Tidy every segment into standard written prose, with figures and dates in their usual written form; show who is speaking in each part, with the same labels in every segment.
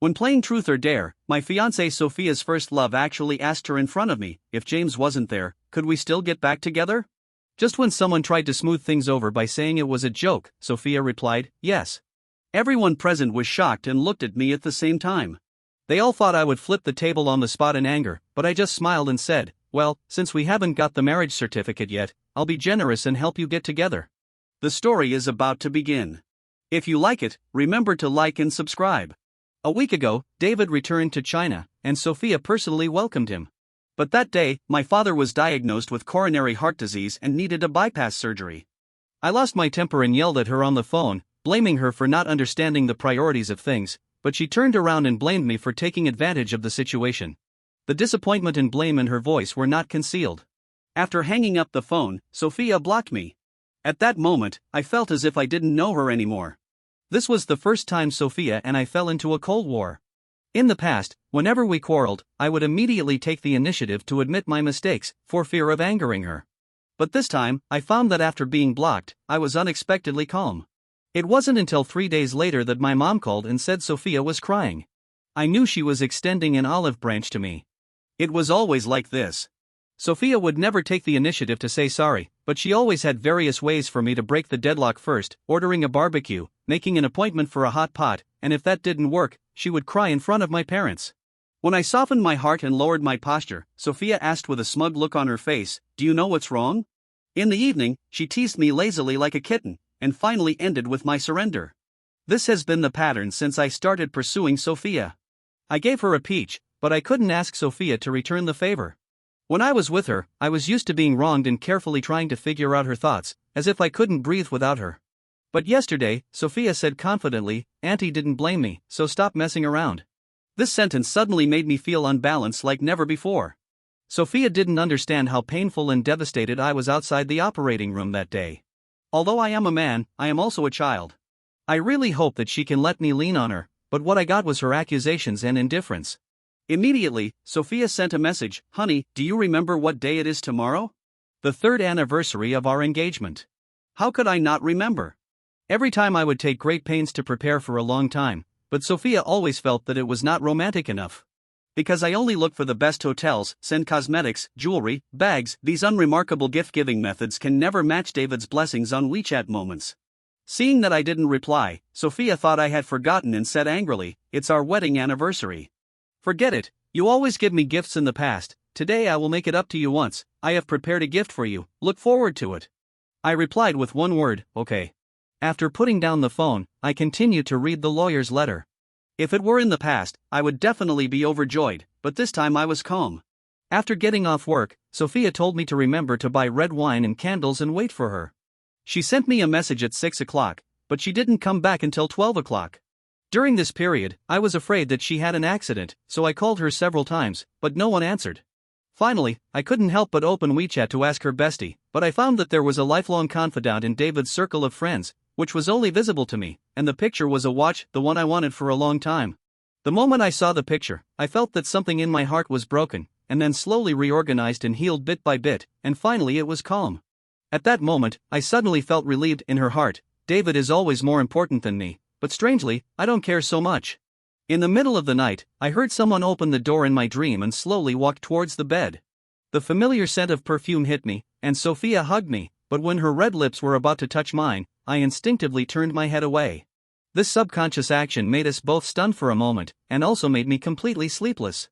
Speaker 1: When playing Truth or Dare, my fiancée Sophia's first love actually asked her in front of me, if James wasn't there, could we still get back together? Just when someone tried to smooth things over by saying it was a joke, Sophia replied, yes. Everyone present was shocked and looked at me at the same time. They all thought I would flip the table on the spot in anger, but I just smiled and said, well, since we haven't got the marriage certificate yet, I'll be generous and help you get together. The story is about to begin. If you like it, remember to like and subscribe. A week ago, David returned to China, and Sophia personally welcomed him. But that day, my father was diagnosed with coronary heart disease and needed a bypass surgery. I lost my temper and yelled at her on the phone, blaming her for not understanding the priorities of things, but she turned around and blamed me for taking advantage of the situation. The disappointment and blame in her voice were not concealed. After hanging up the phone, Sophia blocked me. At that moment, I felt as if I didn't know her anymore. This was the first time Sophia and I fell into a cold war. In the past, whenever we quarreled, I would immediately take the initiative to admit my mistakes, for fear of angering her. But this time, I found that after being blocked, I was unexpectedly calm. It wasn't until 3 days later that my mom called and said Sophia was crying. I knew she was extending an olive branch to me. It was always like this. Sophia would never take the initiative to say sorry, but she always had various ways for me to break the deadlock first, ordering a barbecue, making an appointment for a hot pot, and if that didn't work, she would cry in front of my parents. When I softened my heart and lowered my posture, Sophia asked with a smug look on her face, do you know what's wrong? In the evening, she teased me lazily like a kitten, and finally ended with my surrender. This has been the pattern since I started pursuing Sophia. I gave her a peach, but I couldn't ask Sophia to return the favor. When I was with her, I was used to being wronged and carefully trying to figure out her thoughts, as if I couldn't breathe without her. But yesterday, Sophia said confidently, Auntie didn't blame me, so stop messing around. This sentence suddenly made me feel unbalanced like never before. Sophia didn't understand how painful and devastated I was outside the operating room that day. Although I am a man, I am also a child. I really hope that she can let me lean on her, but what I got was her accusations and indifference. Immediately, Sophia sent a message, honey, do you remember what day it is tomorrow? The 3rd anniversary of our engagement. How could I not remember? Every time I would take great pains to prepare for a long time, but Sophia always felt that it was not romantic enough. Because I only look for the best hotels, send cosmetics, jewelry, bags, these unremarkable gift-giving methods can never match David's blessings on WeChat moments. Seeing that I didn't reply, Sophia thought I had forgotten and said angrily, it's our wedding anniversary. Forget it, you always give me gifts in the past, today I will make it up to you once, I have prepared a gift for you, look forward to it. I replied with one word, okay. After putting down the phone, I continued to read the lawyer's letter. If it were in the past, I would definitely be overjoyed, but this time I was calm. After getting off work, Sophia told me to remember to buy red wine and candles and wait for her. She sent me a message at 6 o'clock, but she didn't come back until 12 o'clock. During this period, I was afraid that she had an accident, so I called her several times, but no one answered. Finally, I couldn't help but open WeChat to ask her bestie, but I found that there was a lifelong confidant in David's circle of friends, which was only visible to me, and the picture was a watch, the one I wanted for a long time. The moment I saw the picture, I felt that something in my heart was broken, and then slowly reorganized and healed bit by bit, and finally it was calm. At that moment, I suddenly felt relieved in her heart. David is always more important than me, but strangely, I don't care so much. In the middle of the night, I heard someone open the door in my dream and slowly walked towards the bed. The familiar scent of perfume hit me, and Sophia hugged me, but when her red lips were about to touch mine, I instinctively turned my head away. This subconscious action made us both stunned for a moment, and also made me completely sleepless.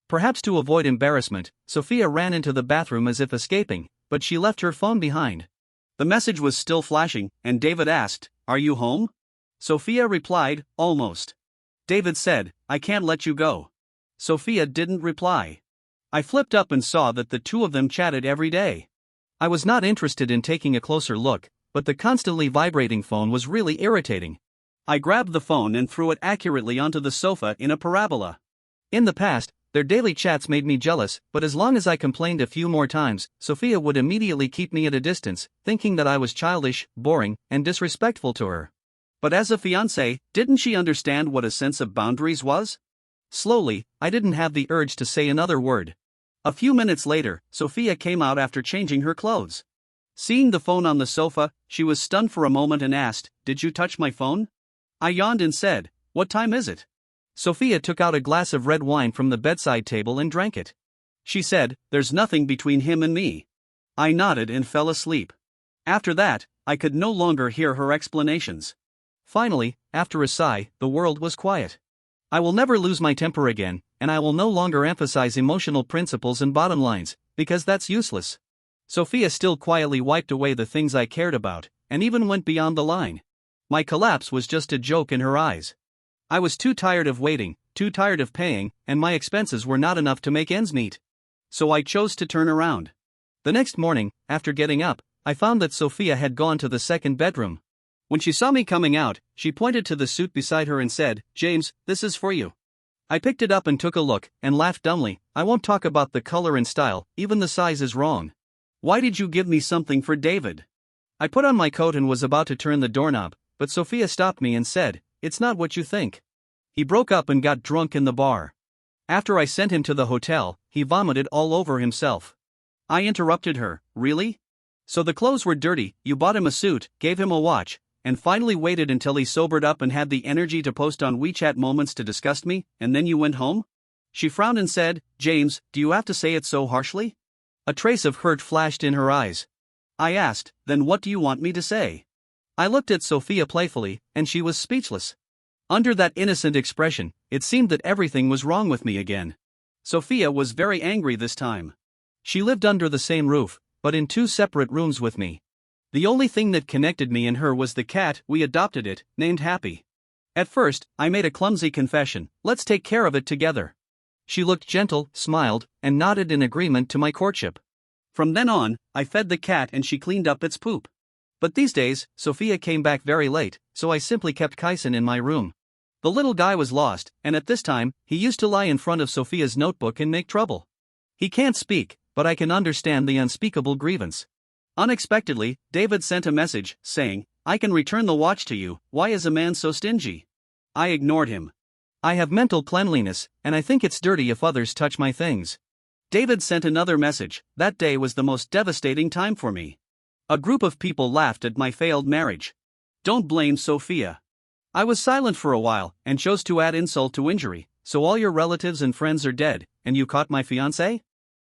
Speaker 1: Perhaps to avoid embarrassment, Sophia ran into the bathroom as if escaping, but she left her phone behind. The message was still flashing, and David asked, are you home? Sophia replied, almost. David said, I can't let you go. Sophia didn't reply. I flipped up and saw that the two of them chatted every day. I was not interested in taking a closer look, but the constantly vibrating phone was really irritating. I grabbed the phone and threw it accurately onto the sofa in a parabola. In the past, their daily chats made me jealous, but as long as I complained a few more times, Sophia would immediately keep me at a distance, thinking that I was childish, boring, and disrespectful to her. But as a fiancé, didn't she understand what a sense of boundaries was? Slowly, I didn't have the urge to say another word. A few minutes later, Sophia came out after changing her clothes. Seeing the phone on the sofa, she was stunned for a moment and asked, did you touch my phone? I yawned and said, what time is it? Sophia took out a glass of red wine from the bedside table and drank it. She said, "There's nothing between him and me." I nodded and fell asleep. After that, I could no longer hear her explanations. Finally, after a sigh, the world was quiet. I will never lose my temper again, and I will no longer emphasize emotional principles and bottom lines, because that's useless. Sophia still quietly wiped away the things I cared about, and even went beyond the line. My collapse was just a joke in her eyes. I was too tired of waiting, too tired of paying, and my expenses were not enough to make ends meet. So I chose to turn around. The next morning, after getting up, I found that Sophia had gone to the second bedroom. When she saw me coming out, she pointed to the suit beside her and said, "James, this is for you." I picked it up and took a look, and laughed dumbly. "I won't talk about the color and style, even the size is wrong. Why did you give me something for David?" I put on my coat and was about to turn the doorknob, but Sophia stopped me and said, "It's not what you think. He broke up and got drunk in the bar. After I sent him to the hotel, he vomited all over himself." I interrupted her, "Really? So the clothes were dirty, you bought him a suit, gave him a watch, and finally waited until he sobered up and had the energy to post on WeChat moments to disgust me, and then you went home?" She frowned and said, "James, do you have to say it so harshly?" A trace of hurt flashed in her eyes. I asked, "Then what do you want me to say?" I looked at Sophia playfully, and she was speechless. Under that innocent expression, it seemed that everything was wrong with me again. Sophia was very angry this time. She lived under the same roof, but in 2 separate rooms with me. The only thing that connected me and her was the cat. We adopted it, named Happy. At first, I made a clumsy confession: "Let's take care of it together." She looked gentle, smiled, and nodded in agreement to my courtship. From then on, I fed the cat and she cleaned up its poop. But these days, Sophia came back very late, so I simply kept Kyson in my room. The little guy was lost, and at this time, he used to lie in front of Sophia's notebook and make trouble. He can't speak, but I can understand the unspeakable grievance. Unexpectedly, David sent a message, saying, "I can return the watch to you, why is a man so stingy?" I ignored him. I have mental cleanliness, and I think it's dirty if others touch my things. David sent another message. That day was the most devastating time for me. A group of people laughed at my failed marriage. Don't blame Sophia. I was silent for a while, and chose to add insult to injury. "So all your relatives and friends are dead, and you caught my fiancé?"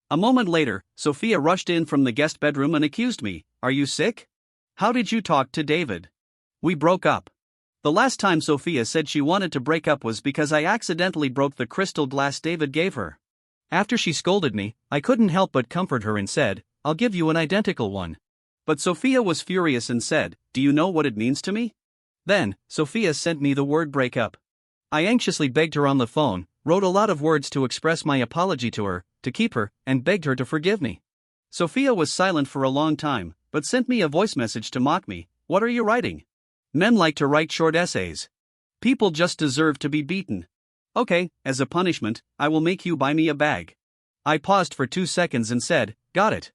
Speaker 1: A moment later, Sophia rushed in from the guest bedroom and accused me. "Are you sick? How did you talk to David?" "We broke up." The last time Sophia said she wanted to break up was because I accidentally broke the crystal glass David gave her. After she scolded me, I couldn't help but comfort her and said, "I'll give you an identical one." But Sophia was furious and said, "Do you know what it means to me?" Then, Sophia sent me the word breakup. I anxiously begged her on the phone, wrote a lot of words to express my apology to her, to keep her, and begged her to forgive me. Sophia was silent for a long time, but sent me a voice message to mock me. "What are you writing? Men like to write short essays. People just deserve to be beaten. Okay, as a punishment, I will make you buy me a bag." I paused for 2 seconds and said, "Got it."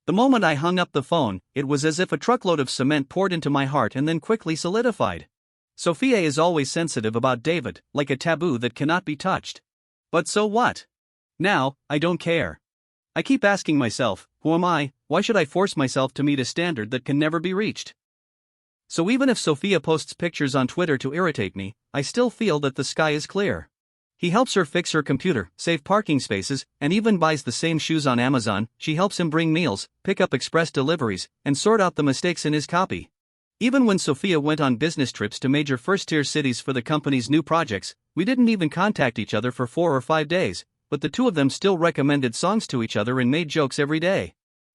Speaker 1: The moment I hung up the phone, it was as if a truckload of cement poured into my heart and then quickly solidified. Sophia is always sensitive about David, like a taboo that cannot be touched. But so what? Now, I don't care. I keep asking myself, who am I? Why should I force myself to meet a standard that can never be reached? So even if Sophia posts pictures on Twitter to irritate me, I still feel that the sky is clear. He helps her fix her computer, save parking spaces, and even buys the same shoes on Amazon. She helps him bring meals, pick up express deliveries, and sort out the mistakes in his copy. Even when Sophia went on business trips to major first-tier cities for the company's new projects, we didn't even contact each other for 4 or 5 days, but the two of them still recommended songs to each other and made jokes every day.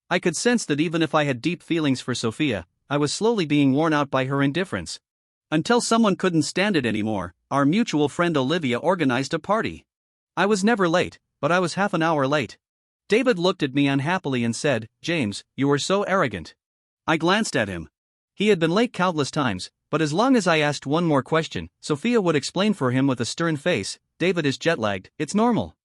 Speaker 1: I could sense that even if I had deep feelings for Sophia, I was slowly being worn out by her indifference. Until someone couldn't stand it anymore, our mutual friend Olivia organized a party. I was never late, but I was half an hour late. David looked at me unhappily and said, "James, you are so arrogant." I glanced at him. He had been late countless times, but as long as I asked one more question, Sophia would explain for him with a stern face, "David is jet-lagged, it's normal."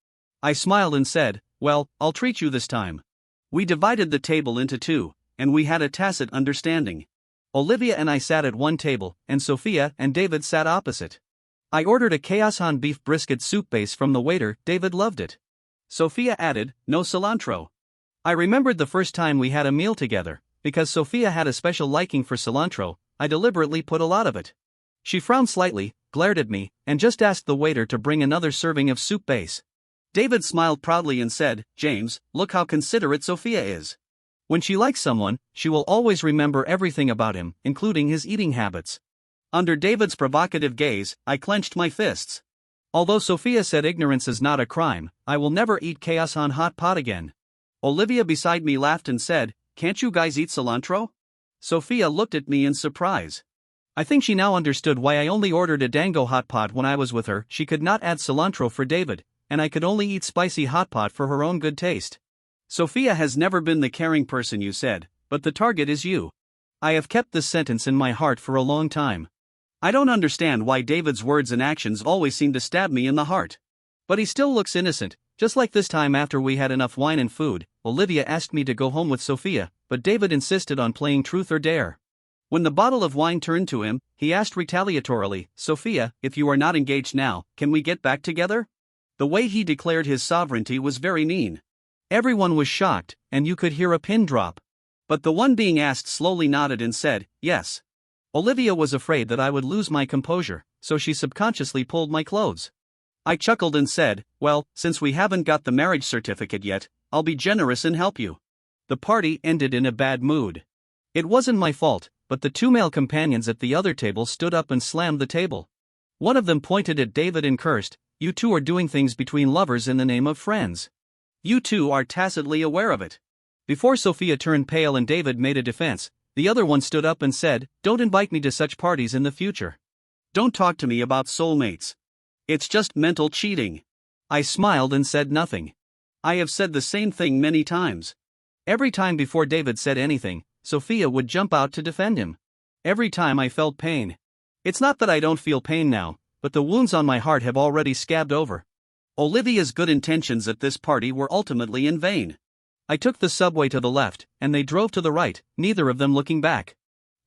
Speaker 1: I smiled and said, "Well, I'll treat you this time." We divided the table into 2, and we had a tacit understanding. Olivia and I sat at one table, and Sophia and David sat opposite. I ordered a Chaosan beef brisket soup base from the waiter. David loved it. Sophia added, "No cilantro." I remembered the first time we had a meal together. Because Sophia had a special liking for cilantro, I deliberately put a lot of it. She frowned slightly, glared at me, and just asked the waiter to bring another serving of soup base. David smiled proudly and said, "James, look how considerate Sophia is. When she likes someone, she will always remember everything about him, including his eating habits." Under David's provocative gaze, I clenched my fists. Although Sophia said ignorance is not a crime, I will never eat chaos on hot pot again. Olivia beside me laughed and said, "Can't you guys eat cilantro?" Sophia looked at me in surprise. I think she now understood why I only ordered a dango hot pot when I was with her. She could not add cilantro for David, and I could only eat spicy hot pot for her own good taste. "Sophia has never been the caring person you said, but the target is you." I have kept this sentence in my heart for a long time. I don't understand why David's words and actions always seem to stab me in the heart. But he still looks innocent, just like this time after we had enough wine and food. Olivia asked me to go home with Sophia, but David insisted on playing truth or dare. When the bottle of wine turned to him, he asked retaliatorily, "Sophia, if you are not engaged now, can we get back together?" The way he declared his sovereignty was very mean. Everyone was shocked, and you could hear a pin drop. But the one being asked slowly nodded and said, "Yes." Olivia was afraid that I would lose my composure, so she subconsciously pulled my clothes. I chuckled and said, "Well, since we haven't got the marriage certificate yet, I'll be generous and help you." The party ended in a bad mood. It wasn't my fault, but the two male companions at the other table stood up and slammed the table. One of them pointed at David and cursed, "You two are doing things between lovers in the name of friends. You two are tacitly aware of it." Before Sophia turned pale and David made a defense, the other one stood up and said, "Don't invite me to such parties in the future. Don't talk to me about soulmates. It's just mental cheating." I smiled and said nothing. I have said the same thing many times. Every time before David said anything, Sophia would jump out to defend him. Every time I felt pain. It's not that I don't feel pain now, but the wounds on my heart have already scabbed over. Olivia's good intentions at this party were ultimately in vain. I took the subway to the left, and they drove to the right, neither of them looking back.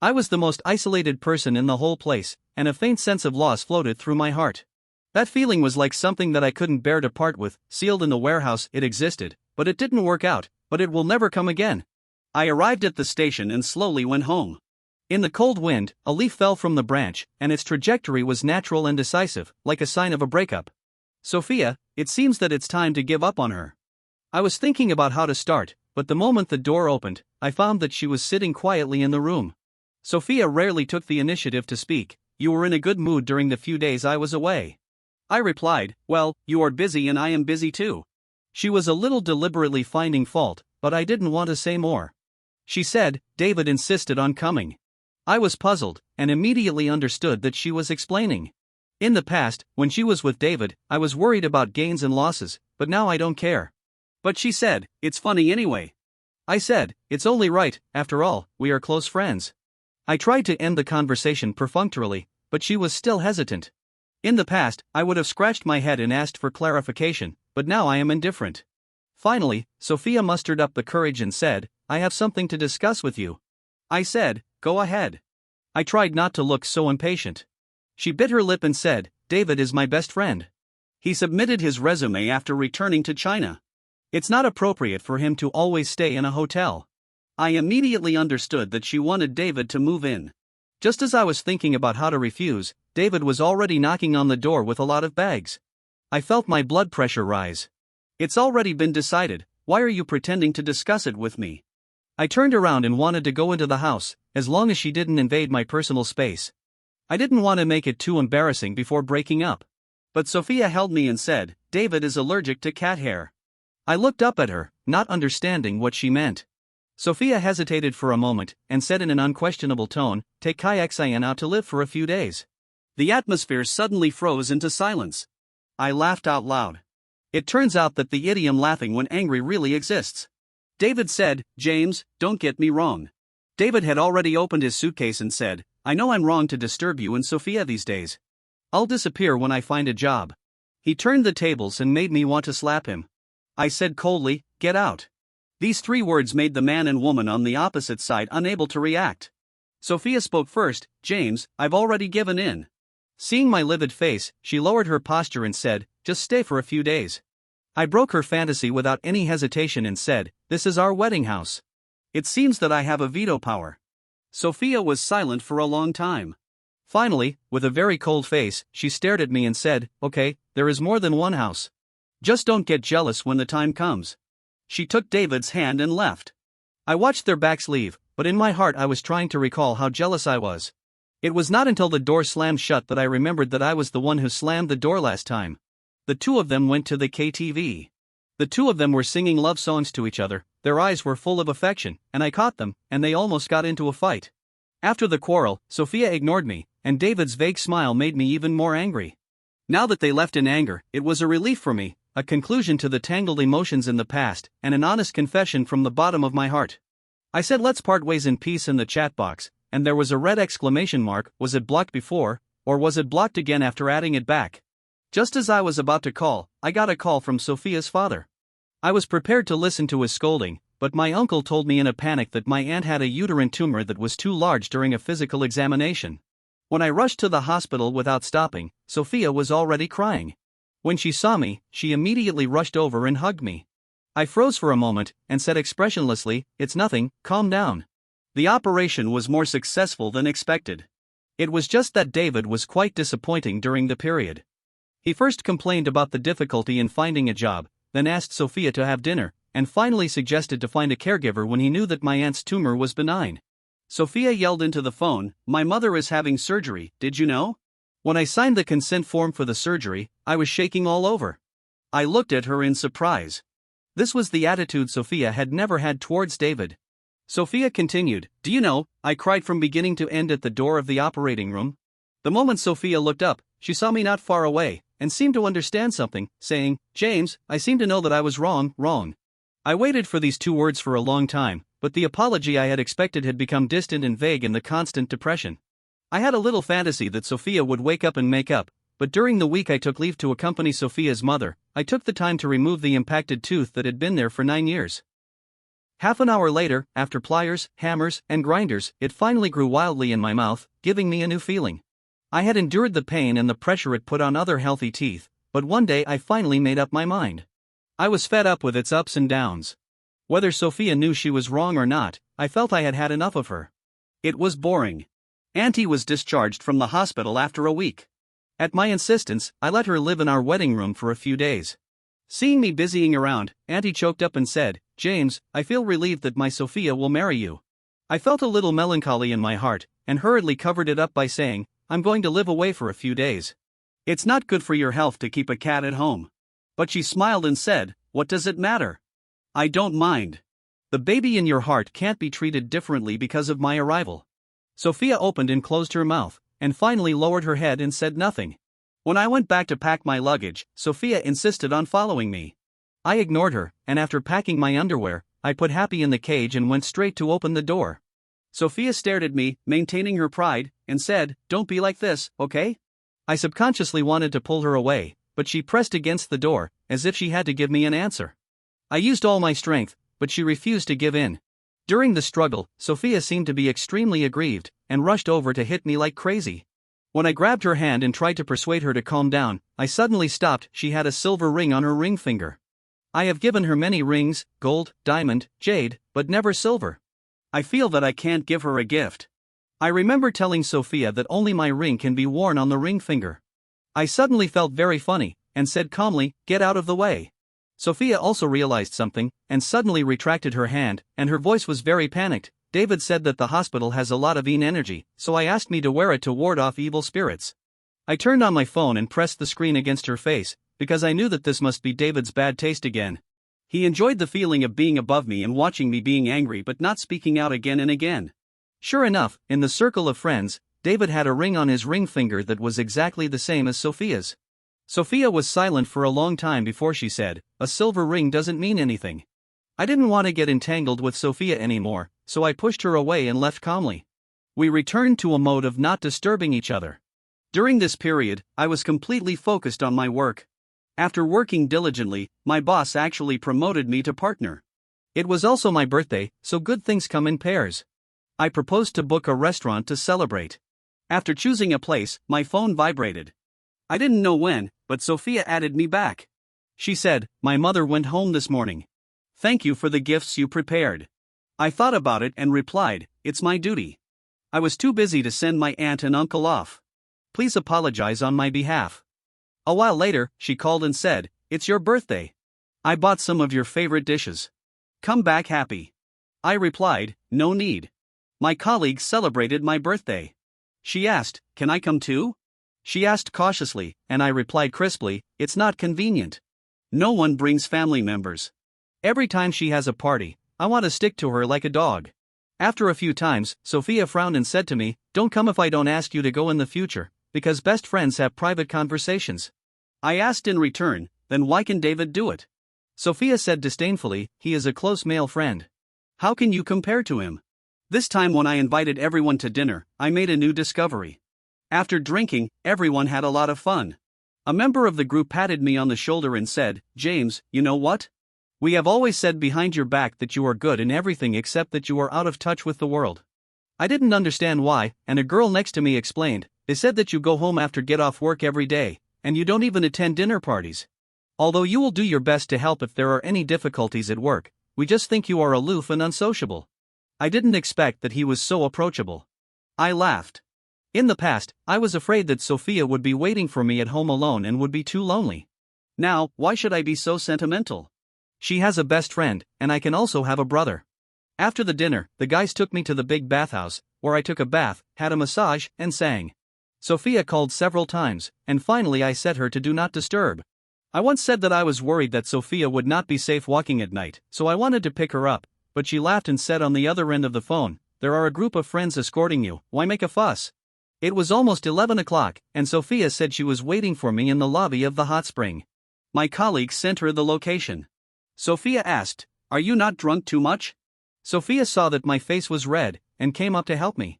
Speaker 1: I was the most isolated person in the whole place, and a faint sense of loss floated through my heart. That feeling was like something that I couldn't bear to part with. Sealed in the warehouse, it existed, but it didn't work out, but it will never come again. I arrived at the station and slowly went home. In the cold wind, a leaf fell from the branch, and its trajectory was natural and decisive, like a sign of a breakup. "Sophia, it seems that it's time to give up on her." I was thinking about how to start, but the moment the door opened, I found that she was sitting quietly in the room. Sophia rarely took the initiative to speak. "You were in a good mood during the few days I was away." I replied, "Well, you are busy and I am busy too." She was a little deliberately finding fault, but I didn't want to say more. She said, "David insisted on coming." I was puzzled, and immediately understood that she was explaining. In the past, when she was with David, I was worried about gains and losses, but now I don't care. But she said, "It's funny anyway." I said, "It's only right, after all, we are close friends." I tried to end the conversation perfunctorily, but she was still hesitant. In the past, I would have scratched my head and asked for clarification, but now I am indifferent. Finally, Sophia mustered up the courage and said, "I have something to discuss with you." I said, "Go ahead." I tried not to look so impatient. She bit her lip and said, "David is my best friend. He submitted his resume after returning to China. It's not appropriate for him to always stay in a hotel." I immediately understood that she wanted David to move in. Just as I was thinking about how to refuse, David was already knocking on the door with a lot of bags. I felt my blood pressure rise. "It's already been decided, why are you pretending to discuss it with me?" I turned around and wanted to go into the house, as long as she didn't invade my personal space. I didn't want to make it too embarrassing before breaking up. But Sophia held me and said, "David is allergic to cat hair." I looked up at her, not understanding what she meant. Sophia hesitated for a moment, and said in an unquestionable tone, "Take Kayaksayan out to live for a few days." The atmosphere suddenly froze into silence. I laughed out loud. It turns out that the idiom "laughing when angry" really exists. David said, "James, don't get me wrong." David had already opened his suitcase and said, "I know I'm wrong to disturb you and Sophia these days. I'll disappear when I find a job." He turned the tables and made me want to slap him. I said coldly, "Get out." These three words made the man and woman on the opposite side unable to react. Sophia spoke first, "James, I've already given in." Seeing my livid face, she lowered her posture and said, "Just stay for a few days." I broke her fantasy without any hesitation and said, "This is our wedding house. It seems that I have a veto power." Sophia was silent for a long time. Finally, with a very cold face, she stared at me and said, "Okay, there is more than one house. Just don't get jealous when the time comes." She took David's hand and left. I watched their backs leave, but in my heart I was trying to recall how jealous I was. It was not until the door slammed shut that I remembered that I was the one who slammed the door last time. The two of them went to the KTV. The two of them were singing love songs to each other, their eyes were full of affection, and I caught them, and they almost got into a fight. After the quarrel, Sophia ignored me, and David's vague smile made me even more angry. Now that they left in anger, it was a relief for me, a conclusion to the tangled emotions in the past, and an honest confession from the bottom of my heart. I said let's part ways in peace in the chat box, and there was a red exclamation mark. Was it blocked before, or was it blocked again after adding it back? Just as I was about to call, I got a call from Sophia's father. I was prepared to listen to his scolding, but my uncle told me in a panic that my aunt had a uterine tumor that was too large during a physical examination. When I rushed to the hospital without stopping, Sophia was already crying. When she saw me, she immediately rushed over and hugged me. I froze for a moment, and said expressionlessly, "It's nothing, calm down." The operation was more successful than expected. It was just that David was quite disappointing during the period. He first complained about the difficulty in finding a job, then asked Sophia to have dinner, and finally suggested to find a caregiver when he knew that my aunt's tumor was benign. Sophia yelled into the phone, "My mother is having surgery, did you know?" When I signed the consent form for the surgery, I was shaking all over. I looked at her in surprise. This was the attitude Sophia had never had towards David. Sophia continued, "Do you know, I cried from beginning to end at the door of the operating room." The moment Sophia looked up, she saw me not far away, and seemed to understand something, saying, "James, I seem to know that I was wrong. I waited for these two words for a long time, but the apology I had expected had become distant and vague in the constant depression. I had a little fantasy that Sophia would wake up and make up, but during the week I took leave to accompany Sophia's mother, I took the time to remove the impacted tooth that had been there for 9 years. Half an hour later, after pliers, hammers, and grinders, it finally grew wildly in my mouth, giving me a new feeling. I had endured the pain and the pressure it put on other healthy teeth, but one day I finally made up my mind. I was fed up with its ups and downs. Whether Sophia knew she was wrong or not, I felt I had had enough of her. It was boring. Auntie was discharged from the hospital after a week. At my insistence, I let her live in our wedding room for a few days. Seeing me busying around, Auntie choked up and said, "James, I feel relieved that my Sophia will marry you." I felt a little melancholy in my heart, and hurriedly covered it up by saying, "I'm going to live away for a few days. It's not good for your health to keep a cat at home." But she smiled and said, "What does it matter? I don't mind. The baby in your heart can't be treated differently because of my arrival." Sophia opened and closed her mouth, and finally lowered her head and said nothing. When I went back to pack my luggage, Sophia insisted on following me. I ignored her, and after packing my underwear, I put Happy in the cage and went straight to open the door. Sophia stared at me, maintaining her pride, and said, "Don't be like this, okay?" I subconsciously wanted to pull her away, but she pressed against the door, as if she had to give me an answer. I used all my strength, but she refused to give in. During the struggle, Sophia seemed to be extremely aggrieved, and rushed over to hit me like crazy. When I grabbed her hand and tried to persuade her to calm down, I suddenly stopped. She had a silver ring on her ring finger. I have given her many rings, gold, diamond, jade, but never silver. I feel that I can't give her a gift. I remember telling Sophia that only my ring can be worn on the ring finger. I suddenly felt very funny, and said calmly, "Get out of the way." Sophia also realized something, and suddenly retracted her hand, and her voice was very panicked. "David said that the hospital has a lot of energy, so I asked me to wear it to ward off evil spirits." I turned on my phone and pressed the screen against her face, because I knew that this must be David's bad taste again. He enjoyed the feeling of being above me and watching me being angry but not speaking out again and again. Sure enough, in the circle of friends, David had a ring on his ring finger that was exactly the same as Sophia's. Sophia was silent for a long time before she said, "A silver ring doesn't mean anything." I didn't want to get entangled with Sophia anymore, so I pushed her away and left calmly. We returned to a mode of not disturbing each other. During this period, I was completely focused on my work. After working diligently, my boss actually promoted me to partner. It was also my birthday, so good things come in pairs. I proposed to book a restaurant to celebrate. After choosing a place, my phone vibrated. I didn't know when, but Sophia added me back. She said, "My mother went home this morning. Thank you for the gifts you prepared." I thought about it and replied, "It's my duty." I was too busy to send my aunt and uncle off. Please apologize on my behalf. A while later, she called and said, "It's your birthday. I bought some of your favorite dishes. Come back happy." I replied, "No need. My colleagues celebrated my birthday." She asked, "Can I come too?" She asked cautiously, and I replied crisply, "It's not convenient. No one brings family members. Every time she has a party, I want to stick to her like a dog." After a few times, Sophia frowned and said to me, "Don't come if I don't ask you to go in the future, because best friends have private conversations." I asked in return, "Then why can David do it?" Sophia said disdainfully, "He is a close male friend. How can you compare to him?" This time when I invited everyone to dinner, I made a new discovery. After drinking, everyone had a lot of fun. A member of the group patted me on the shoulder and said, "James, you know what? We have always said behind your back that you are good in everything except that you are out of touch with the world." I didn't understand why, and a girl next to me explained, "They said that you go home after get off work every day, and you don't even attend dinner parties. Although you will do your best to help if there are any difficulties at work, we just think you are aloof and unsociable." I didn't expect that he was so approachable. I laughed. In the past, I was afraid that Sophia would be waiting for me at home alone and would be too lonely. Now, why should I be so sentimental? She has a best friend, and I can also have a brother. After the dinner, the guys took me to the big bathhouse, where I took a bath, had a massage, and sang. Sophia called several times, and finally I set her to do not disturb. I once said that I was worried that Sophia would not be safe walking at night, so I wanted to pick her up, but she laughed and said on the other end of the phone, "There are a group of friends escorting you, why make a fuss?" It was almost 11 o'clock, and Sophia said she was waiting for me in the lobby of the hot spring. My colleague sent her the location. Sophia asked, "Are you not drunk too much?" Sophia saw that my face was red, and came up to help me.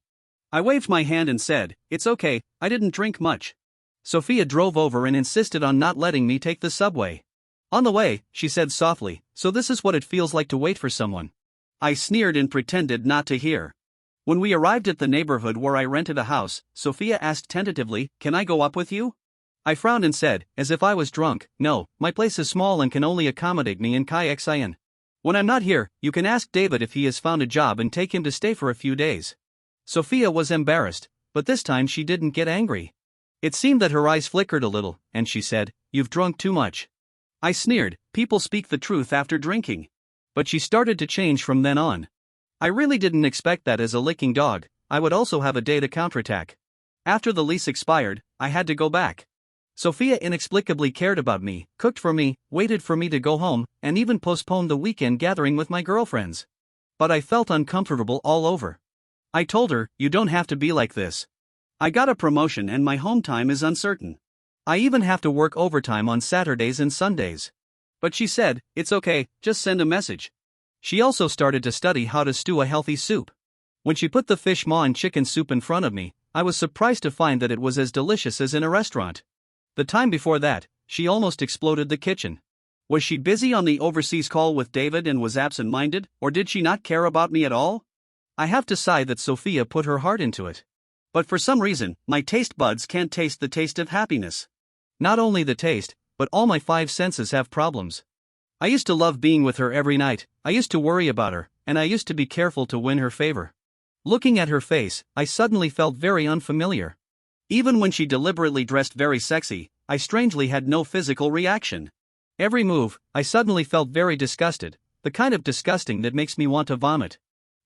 Speaker 1: I waved my hand and said, "It's okay, I didn't drink much." Sophia drove over and insisted on not letting me take the subway. On the way, she said softly, "So this is what it feels like to wait for someone." I sneered and pretended not to hear. When we arrived at the neighborhood where I rented a house, Sophia asked tentatively, "Can I go up with you?" I frowned and said, as if I was drunk, "No, my place is small and can only accommodate me in Kixin. When I'm not here, you can ask David if he has found a job and take him to stay for a few days." Sophia was embarrassed, but this time she didn't get angry. It seemed that her eyes flickered a little, and she said, "You've drunk too much." I sneered, "People speak the truth after drinking." But she started to change from then on. I really didn't expect that as a licking dog, I would also have a day to counterattack. After the lease expired, I had to go back. Sophia inexplicably cared about me, cooked for me, waited for me to go home, and even postponed the weekend gathering with my girlfriends. But I felt uncomfortable all over. I told her, "You don't have to be like this. I got a promotion and my home time is uncertain. I even have to work overtime on Saturdays and Sundays." But she said, "It's okay, just send a message." She also started to study how to stew a healthy soup. When she put the fish maw and chicken soup in front of me, I was surprised to find that it was as delicious as in a restaurant. The time before that, she almost exploded the kitchen. Was she busy on the overseas call with David and was absent-minded, or did she not care about me at all? I have to sigh that Sophia put her heart into it. But for some reason, my taste buds can't taste the taste of happiness. Not only the taste, but all my 5 senses have problems. I used to love being with her every night, I used to worry about her, and I used to be careful to win her favor. Looking at her face, I suddenly felt very unfamiliar. Even when she deliberately dressed very sexy, I strangely had no physical reaction. Every move, I suddenly felt very disgusted, the kind of disgusting that makes me want to vomit.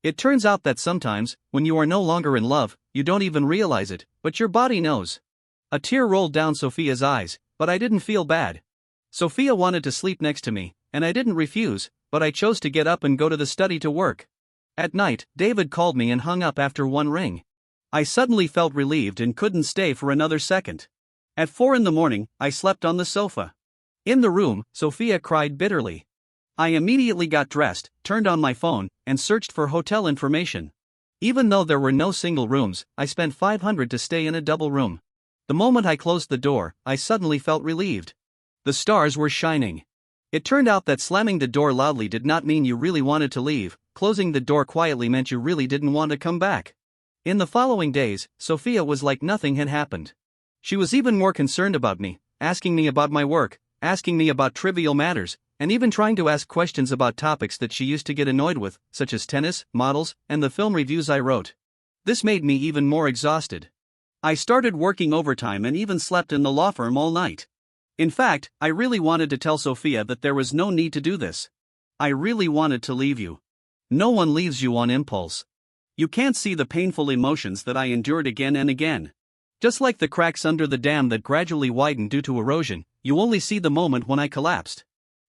Speaker 1: It turns out that sometimes, when you are no longer in love, you don't even realize it, but your body knows. A tear rolled down Sophia's eyes, but I didn't feel bad. Sophia wanted to sleep next to me, and I didn't refuse, but I chose to get up and go to the study to work. At night, David called me and hung up after one ring. I suddenly felt relieved and couldn't stay for another second. At 4 in the morning, I slept on the sofa. In the room, Sophia cried bitterly. I immediately got dressed, turned on my phone, and searched for hotel information. Even though there were no single rooms, I spent 500 to stay in a double room. The moment I closed the door, I suddenly felt relieved. The stars were shining. It turned out that slamming the door loudly did not mean you really wanted to leave, closing the door quietly meant you really didn't want to come back. In the following days, Sophia was like nothing had happened. She was even more concerned about me, asking me about my work, asking me about trivial matters, and even trying to ask questions about topics that she used to get annoyed with, such as tennis, models, and the film reviews I wrote. This made me even more exhausted. I started working overtime and even slept in the law firm all night. In fact, I really wanted to tell Sophia that there was no need to do this. I really wanted to leave you. No one leaves you on impulse. You can't see the painful emotions that I endured again and again. Just like the cracks under the dam that gradually widened due to erosion, you only see the moment when I collapsed.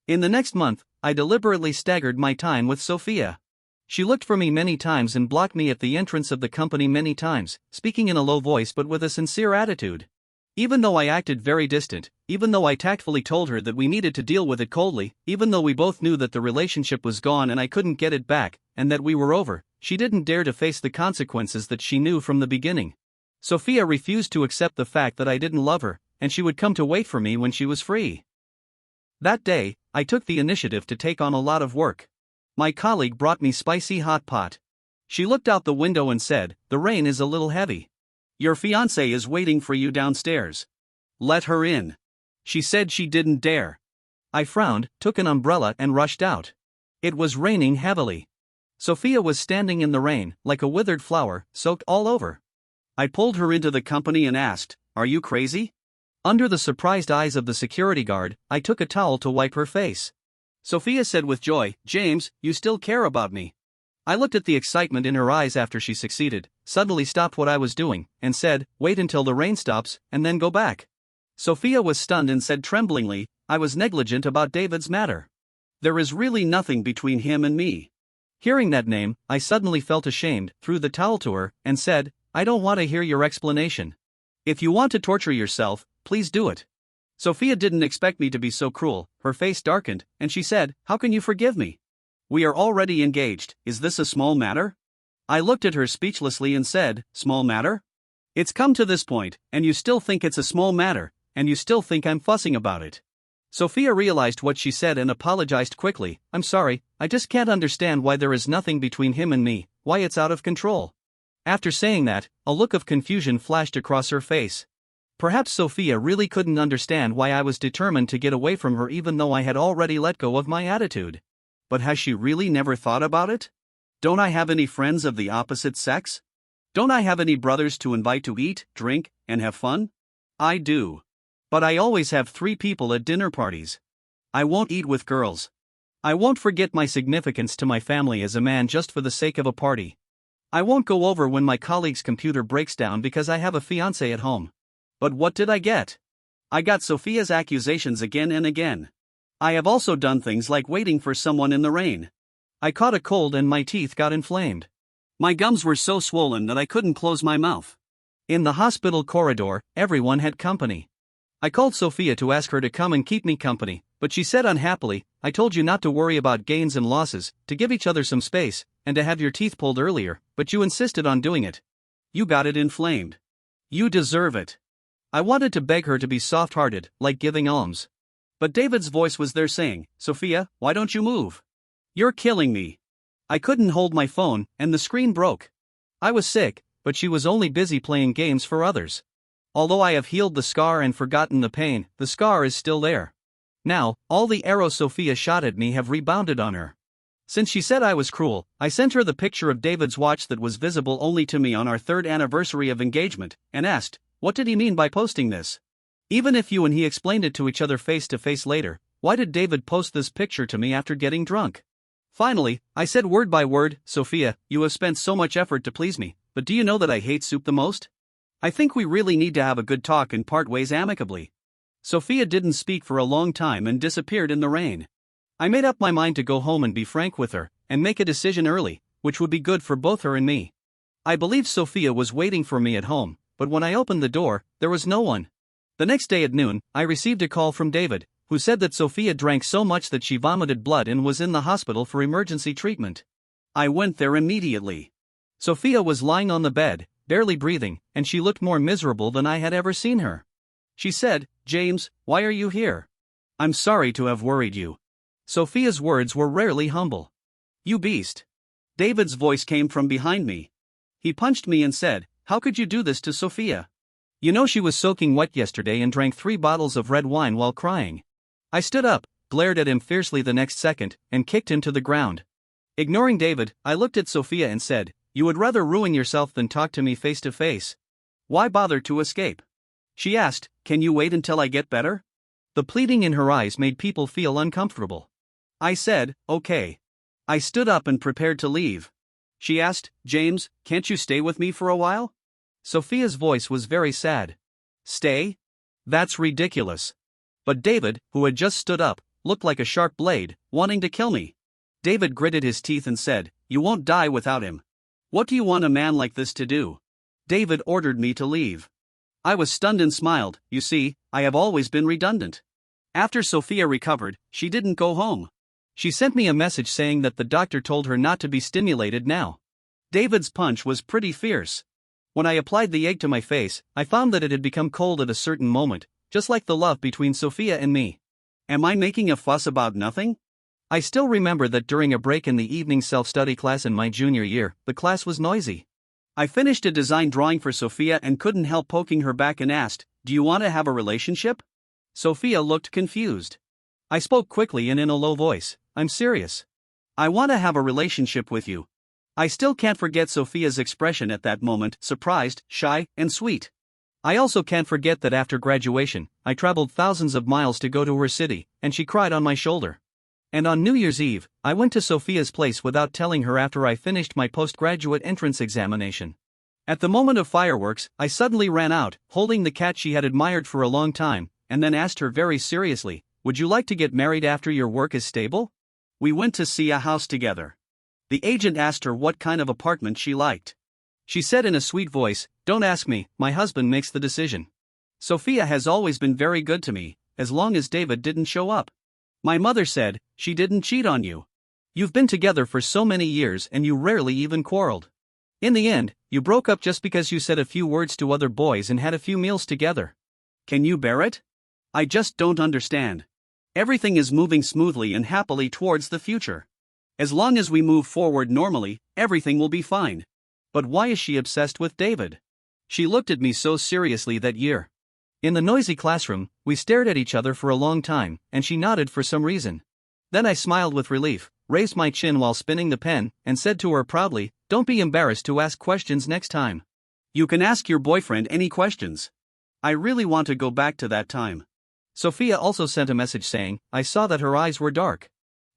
Speaker 1: In the next month, I deliberately staggered my time with Sophia. She looked for me many times and blocked me at the entrance of the company many times, speaking in a low voice but with a sincere attitude. Even though I acted very distant, even though I tactfully told her that we needed to deal with it coldly, even though we both knew that the relationship was gone and I couldn't get it back, and that we were over, she didn't dare to face the consequences that she knew from the beginning. Sophia refused to accept the fact that I didn't love her, and she would come to wait for me when she was free. That day, I took the initiative to take on a lot of work. My colleague brought me spicy hot pot. She looked out the window and said, "The rain is a little heavy. Your fiancée is waiting for you downstairs. Let her in." She said she didn't dare. I frowned, took an umbrella and rushed out. It was raining heavily. Sophia was standing in the rain, like a withered flower, soaked all over. I pulled her into the company and asked, "Are you crazy?" Under the surprised eyes of the security guard, I took a towel to wipe her face. Sophia said with joy, "James, you still care about me." I looked at the excitement in her eyes after she succeeded, suddenly stopped what I was doing, and said, "Wait until the rain stops, and then go back." Sophia was stunned and said tremblingly, "I was negligent about David's matter. There is really nothing between him and me." Hearing that name, I suddenly felt ashamed, threw the towel to her, and said, "I don't want to hear your explanation. If you want to torture yourself, please do it." Sophia didn't expect me to be so cruel, her face darkened, and she said, "How can you forgive me? We are already engaged, is this a small matter?" I looked at her speechlessly and said, "Small matter? It's come to this point, and you still think it's a small matter, and you still think I'm fussing about it." Sophia realized what she said and apologized quickly, "I'm sorry, I just can't understand why there is nothing between him and me, why it's out of control." After saying that, a look of confusion flashed across her face. Perhaps Sophia really couldn't understand why I was determined to get away from her even though I had already let go of my attitude. But has she really never thought about it? Don't I have any friends of the opposite sex? Don't I have any brothers to invite to eat, drink, and have fun? I do. But I always have 3 people at dinner parties. I won't eat with girls. I won't forget my significance to my family as a man just for the sake of a party. I won't go over when my colleague's computer breaks down because I have a fiancé at home. But what did I get? I got Sophia's accusations again and again. I have also done things like waiting for someone in the rain. I caught a cold and my teeth got inflamed. My gums were so swollen that I couldn't close my mouth. In the hospital corridor, everyone had company. I called Sophia to ask her to come and keep me company, but she said unhappily, "I told you not to worry about gains and losses, to give each other some space, and to have your teeth pulled earlier, but you insisted on doing it. You got it inflamed. You deserve it." I wanted to beg her to be soft-hearted, like giving alms. But David's voice was there saying, "Sophia, why don't you move? You're killing me." I couldn't hold my phone, and the screen broke. I was sick, but she was only busy playing games for others. Although I have healed the scar and forgotten the pain, the scar is still there. Now, all the arrows Sophia shot at me have rebounded on her. Since she said I was cruel, I sent her the picture of David's watch that was visible only to me on our 3rd anniversary of engagement, and asked, "What did he mean by posting this? Even if you and he explained it to each other face to face later, why did David post this picture to me after getting drunk?" Finally, I said word by word, "Sophia, you have spent so much effort to please me, but do you know that I hate soup the most? I think we really need to have a good talk and part ways amicably." Sophia didn't speak for a long time and disappeared in the rain. I made up my mind to go home and be frank with her, and make a decision early, which would be good for both her and me. I believed Sophia was waiting for me at home, but when I opened the door, there was no one. The next day at noon, I received a call from David, who said that Sophia drank so much that she vomited blood and was in the hospital for emergency treatment. I went there immediately. Sophia was lying on the bed, barely breathing, and she looked more miserable than I had ever seen her. She said, "James, why are you here? I'm sorry to have worried you." Sophia's words were rarely humble. "You beast." David's voice came from behind me. He punched me and said, "How could you do this to Sophia? You know she was soaking wet yesterday and drank 3 bottles of red wine while crying." I stood up, glared at him fiercely the next second, and kicked him to the ground. Ignoring David, I looked at Sophia and said, You would rather ruin yourself than talk to me face to face. Why bother to escape? She asked, can you wait until I get better? The pleading in her eyes made people feel uncomfortable. I said, okay. I stood up and prepared to leave. She asked, James, can't you stay with me for a while? Sophia's voice was very sad. Stay? That's ridiculous. But David, who had just stood up, looked like a sharp blade, wanting to kill me. David gritted his teeth and said, you won't die without him. What do you want a man like this to do? David ordered me to leave. I was stunned and smiled. You see, I have always been redundant. After Sophia recovered, she didn't go home. She sent me a message saying that the doctor told her not to be stimulated now. David's punch was pretty fierce. When I applied the egg to my face, I found that it had become cold at a certain moment, just like the love between Sophia and me. Am I making a fuss about nothing? I still remember that during a break in the evening self-study class in my junior year, the class was noisy. I finished a design drawing for Sophia and couldn't help poking her back and asked, do you want to have a relationship? Sophia looked confused. I spoke quickly and in a low voice, I'm serious. I want to have a relationship with you. I still can't forget Sophia's expression at that moment, surprised, shy, and sweet. I also can't forget that after graduation, I traveled thousands of miles to go to her city, and she cried on my shoulder. And on New Year's Eve, I went to Sophia's place without telling her after I finished my postgraduate entrance examination. At the moment of fireworks, I suddenly ran out, holding the cat she had admired for a long time, and then asked her very seriously, would you like to get married after your work is stable? We went to see a house together. The agent asked her what kind of apartment she liked. She said in a sweet voice, don't ask me, my husband makes the decision. Sophia has always been very good to me, as long as David didn't show up. My mother said, she didn't cheat on you. You've been together for so many years and you rarely even quarreled. In the end, you broke up just because you said a few words to other boys and had a few meals together. Can you bear it? I just don't understand. Everything is moving smoothly and happily towards the future. As long as we move forward normally, everything will be fine. But why is she obsessed with David? She looked at me so seriously that year. In the noisy classroom, we stared at each other for a long time, and she nodded for some reason. Then I smiled with relief, raised my chin while spinning the pen, and said to her proudly, don't be embarrassed to ask questions next time. You can ask your boyfriend any questions. I really want to go back to that time. Sophia also sent a message saying, I saw that her eyes were dark.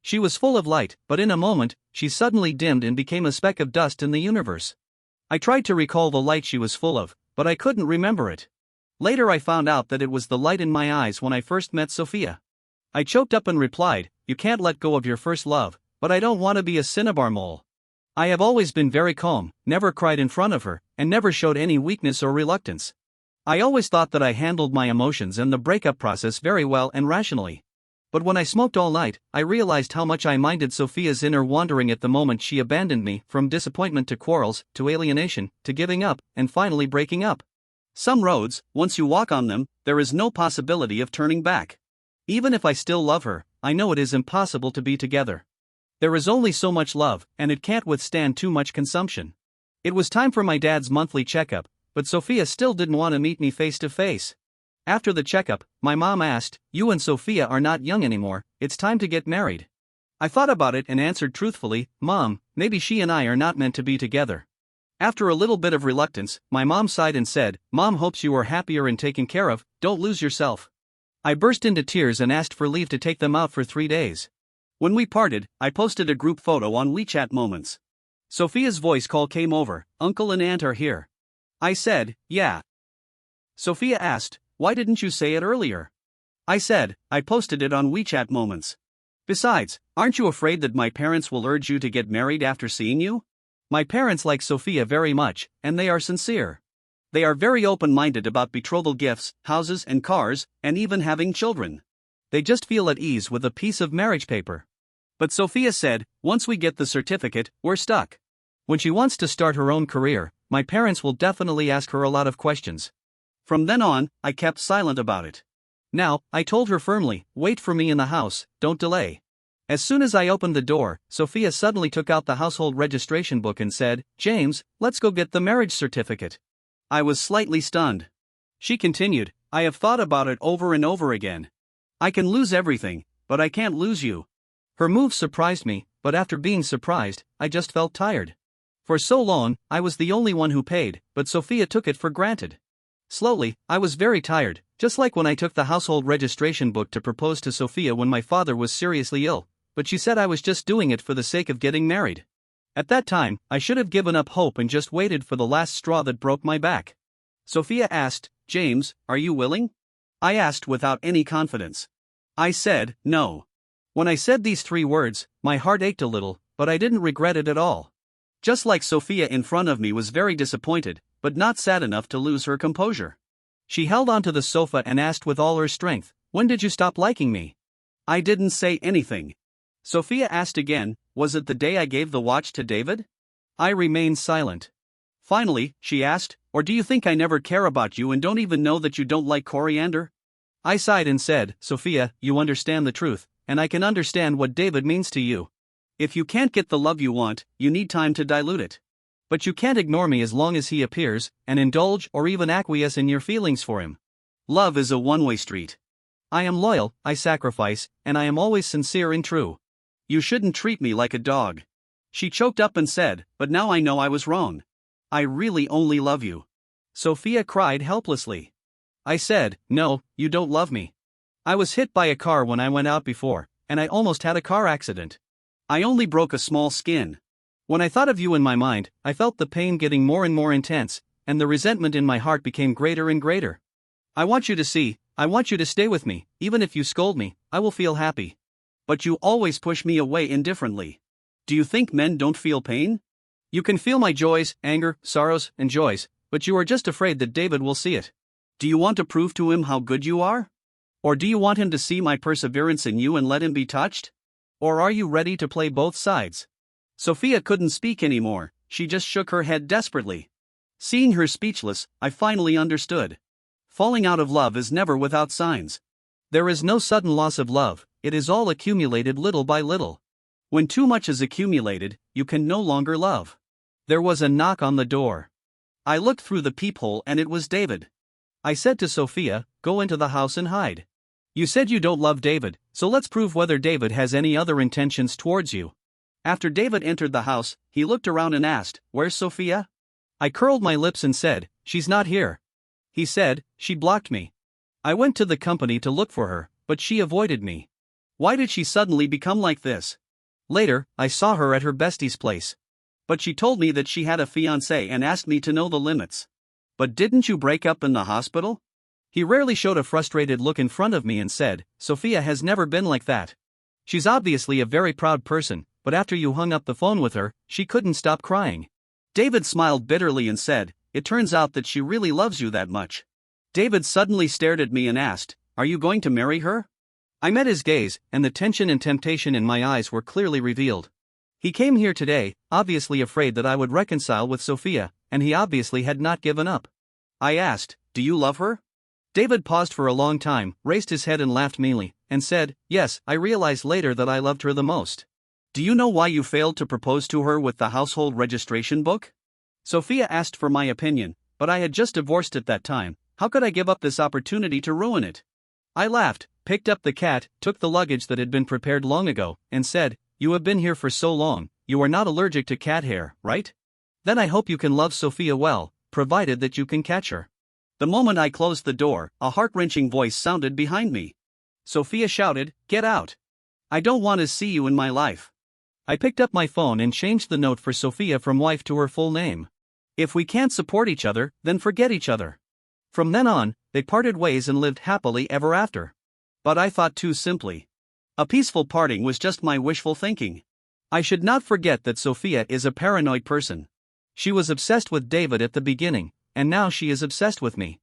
Speaker 1: She was full of light, but in a moment, she suddenly dimmed and became a speck of dust in the universe. I tried to recall the light she was full of, but I couldn't remember it. Later I found out that it was the light in my eyes when I first met Sophia. I choked up and replied, you can't let go of your first love, but I don't want to be a cinnabar mole. I have always been very calm, never cried in front of her, and never showed any weakness or reluctance. I always thought that I handled my emotions and the breakup process very well and rationally. But when I smoked all night, I realized how much I minded Sophia's inner wandering at the moment she abandoned me, from disappointment to quarrels, to alienation, to giving up, and finally breaking up. Some roads, once you walk on them, there is no possibility of turning back. Even if I still love her, I know it is impossible to be together. There is only so much love, and it can't withstand too much consumption. It was time for my dad's monthly checkup, but Sophia still didn't want to meet me face to face. After the checkup, my mom asked, you and Sophia are not young anymore, it's time to get married. I thought about it and answered truthfully, Mom, maybe she and I are not meant to be together. After a little bit of reluctance, my mom sighed and said, Mom hopes you are happier and taken care of, don't lose yourself. I burst into tears and asked for leave to take them out for 3 days. When we parted, I posted a group photo on WeChat Moments. Sophia's voice call came over, Uncle and Aunt are here. I said, yeah. Sophia asked, why didn't you say it earlier? I said, I posted it on WeChat Moments. Besides, aren't you afraid that my parents will urge you to get married after seeing you? My parents like Sophia very much, and they are sincere. They are very open-minded about betrothal gifts, houses and cars, and even having children. They just feel at ease with a piece of marriage paper. But Sophia said, once we get the certificate, we're stuck. When she wants to start her own career, my parents will definitely ask her a lot of questions. From then on, I kept silent about it. Now, I told her firmly, wait for me in the house, don't delay. As soon as I opened the door, Sophia suddenly took out the household registration book and said, James, let's go get the marriage certificate. I was slightly stunned. She continued, I have thought about it over and over again. I can lose everything, but I can't lose you. Her move surprised me, but after being surprised, I just felt tired. For so long, I was the only one who paid, but Sophia took it for granted. Slowly, I was very tired, just like when I took the household registration book to propose to Sophia when my father was seriously ill, but she said I was just doing it for the sake of getting married. At that time, I should have given up hope and just waited for the last straw that broke my back. Sophia asked, "James, are you willing?" I asked without any confidence. I said, "No." When I said these 3 words, my heart ached a little, but I didn't regret it at all. Just like Sophia in front of me was very disappointed, but not sad enough to lose her composure. She held onto the sofa and asked with all her strength, "When did you stop liking me?" I didn't say anything. Sophia asked again, "Was it the day I gave the watch to David?" I remained silent. Finally, she asked, "Or do you think I never care about you and don't even know that you don't like coriander?" I sighed and said, "Sophia, you understand the truth, and I can understand what David means to you. If you can't get the love you want, you need time to dilute it. But you can't ignore me as long as he appears, and indulge or even acquiesce in your feelings for him. Love is a one-way street. I am loyal, I sacrifice, and I am always sincere and true. You shouldn't treat me like a dog." She choked up and said, "But now I know I was wrong. I really only love you." Sophia cried helplessly. I said, "No, you don't love me. I was hit by a car when I went out before, and I almost had a car accident. I only broke a small skin. When I thought of you in my mind, I felt the pain getting more and more intense, and the resentment in my heart became greater and greater. I want you to see, I want you to stay with me, even if you scold me, I will feel happy. But you always push me away indifferently. Do you think men don't feel pain? You can feel my joys, anger, sorrows, and joys, but you are just afraid that David will see it. Do you want to prove to him how good you are? Or do you want him to see my perseverance in you and let him be touched? Or are you ready to play both sides?" Sophia couldn't speak anymore, she just shook her head desperately. Seeing her speechless, I finally understood. Falling out of love is never without signs. There is no sudden loss of love, it is all accumulated little by little. When too much is accumulated, you can no longer love. There was a knock on the door. I looked through the peephole and it was David. I said to Sophia, "Go into the house and hide. You said you don't love David, so let's prove whether David has any other intentions towards you." After David entered the house, he looked around and asked, "Where's Sophia?" I curled my lips and said, "She's not here." He said, "She blocked me. I went to the company to look for her, but she avoided me. Why did she suddenly become like this?" Later, I saw her at her bestie's place. But she told me that she had a fiancé and asked me to know the limits. "But didn't you break up in the hospital?" He rarely showed a frustrated look in front of me and said, "Sophia has never been like that. She's obviously a very proud person, but after you hung up the phone with her, she couldn't stop crying." David smiled bitterly and said, "It turns out that she really loves you that much." David suddenly stared at me and asked, "Are you going to marry her?" I met his gaze, and the tension and temptation in my eyes were clearly revealed. He came here today, obviously afraid that I would reconcile with Sophia, and he obviously had not given up. I asked, "Do you love her?" David paused for a long time, raised his head and laughed meanly, and said, "Yes, I realized later that I loved her the most." "Do you know why you failed to propose to her with the household registration book?" Sophia asked for my opinion, but I had just divorced at that time. How could I give up this opportunity to ruin it? I laughed, picked up the cat, took the luggage that had been prepared long ago, and said, "You have been here for so long, you are not allergic to cat hair, right? Then I hope you can love Sophia well, provided that you can catch her." The moment I closed the door, a heart-wrenching voice sounded behind me. Sophia shouted, "Get out! I don't want to see you in my life." I picked up my phone and changed the note for Sophia from wife to her full name. If we can't support each other, then forget each other. From then on, they parted ways and lived happily ever after. But I thought too simply. A peaceful parting was just my wishful thinking. I should not forget that Sophia is a paranoid person. She was obsessed with David at the beginning, and now she is obsessed with me.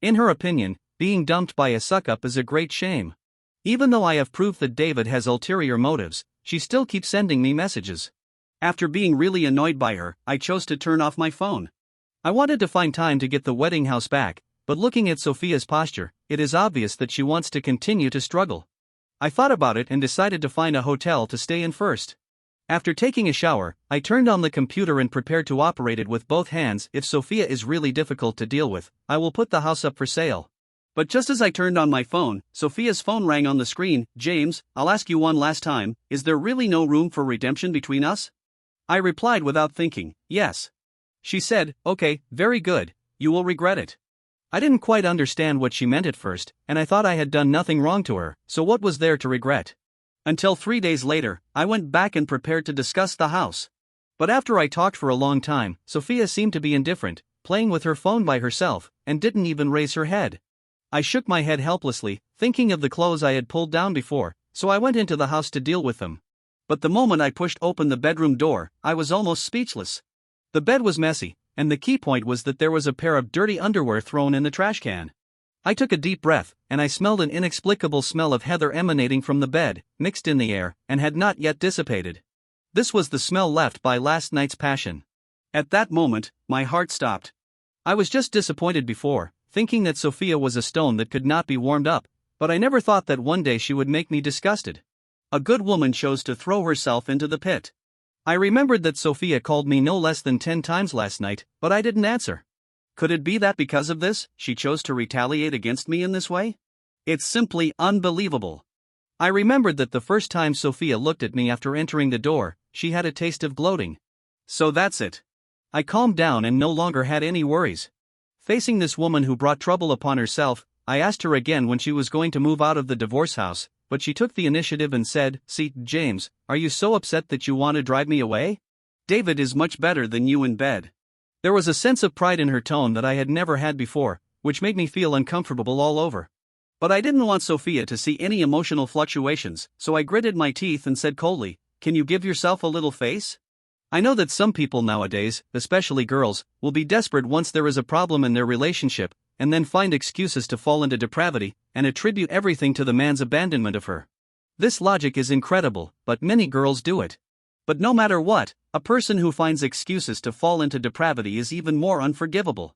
Speaker 1: In her opinion, being dumped by a suck-up is a great shame. Even though I have proof that David has ulterior motives, she still keeps sending me messages. After being really annoyed by her, I chose to turn off my phone. I wanted to find time to get the wedding house back, but looking at Sophia's posture, it is obvious that she wants to continue to struggle. I thought about it and decided to find a hotel to stay in first. After taking a shower, I turned on the computer and prepared to operate it with both hands. If Sophia is really difficult to deal with, I will put the house up for sale. But just as I turned on my phone, Sophia's phone rang on the screen. "James, I'll ask you one last time, is there really no room for redemption between us?" I replied without thinking, yes. She said, okay, very good, you will regret it. I didn't quite understand what she meant at first, and I thought I had done nothing wrong to her, so what was there to regret? Until 3 days later, I went back and prepared to discuss the house. But after I talked for a long time, Sophia seemed to be indifferent, playing with her phone by herself, and didn't even raise her head. I shook my head helplessly, thinking of the clothes I had pulled down before, so I went into the house to deal with them. But the moment I pushed open the bedroom door, I was almost speechless. The bed was messy, and the key point was that there was a pair of dirty underwear thrown in the trash can. I took a deep breath, and I smelled an inexplicable smell of heather emanating from the bed, mixed in the air, and had not yet dissipated. This was the smell left by last night's passion. At that moment, my heart stopped. I was just disappointed before, thinking that Sophia was a stone that could not be warmed up, but I never thought that one day she would make me disgusted. A good woman chose to throw herself into the pit. I remembered that Sophia called me no less than 10 times last night, but I didn't answer. Could it be that because of this, she chose to retaliate against me in this way? It's simply unbelievable. I remembered that the first time Sophia looked at me after entering the door, she had a taste of gloating. So that's it. I calmed down and no longer had any worries. Facing this woman who brought trouble upon herself, I asked her again when she was going to move out of the divorce house, but she took the initiative and said, "See, James, are you so upset that you want to drive me away? David is much better than you in bed." There was a sense of pride in her tone that I had never had before, which made me feel uncomfortable all over. But I didn't want Sophia to see any emotional fluctuations, so I gritted my teeth and said coldly, "Can you give yourself a little face? I know that some people nowadays, especially girls, will be desperate once there is a problem in their relationship, and then find excuses to fall into depravity, and attribute everything to the man's abandonment of her. This logic is incredible, but many girls do it. But no matter what, a person who finds excuses to fall into depravity is even more unforgivable.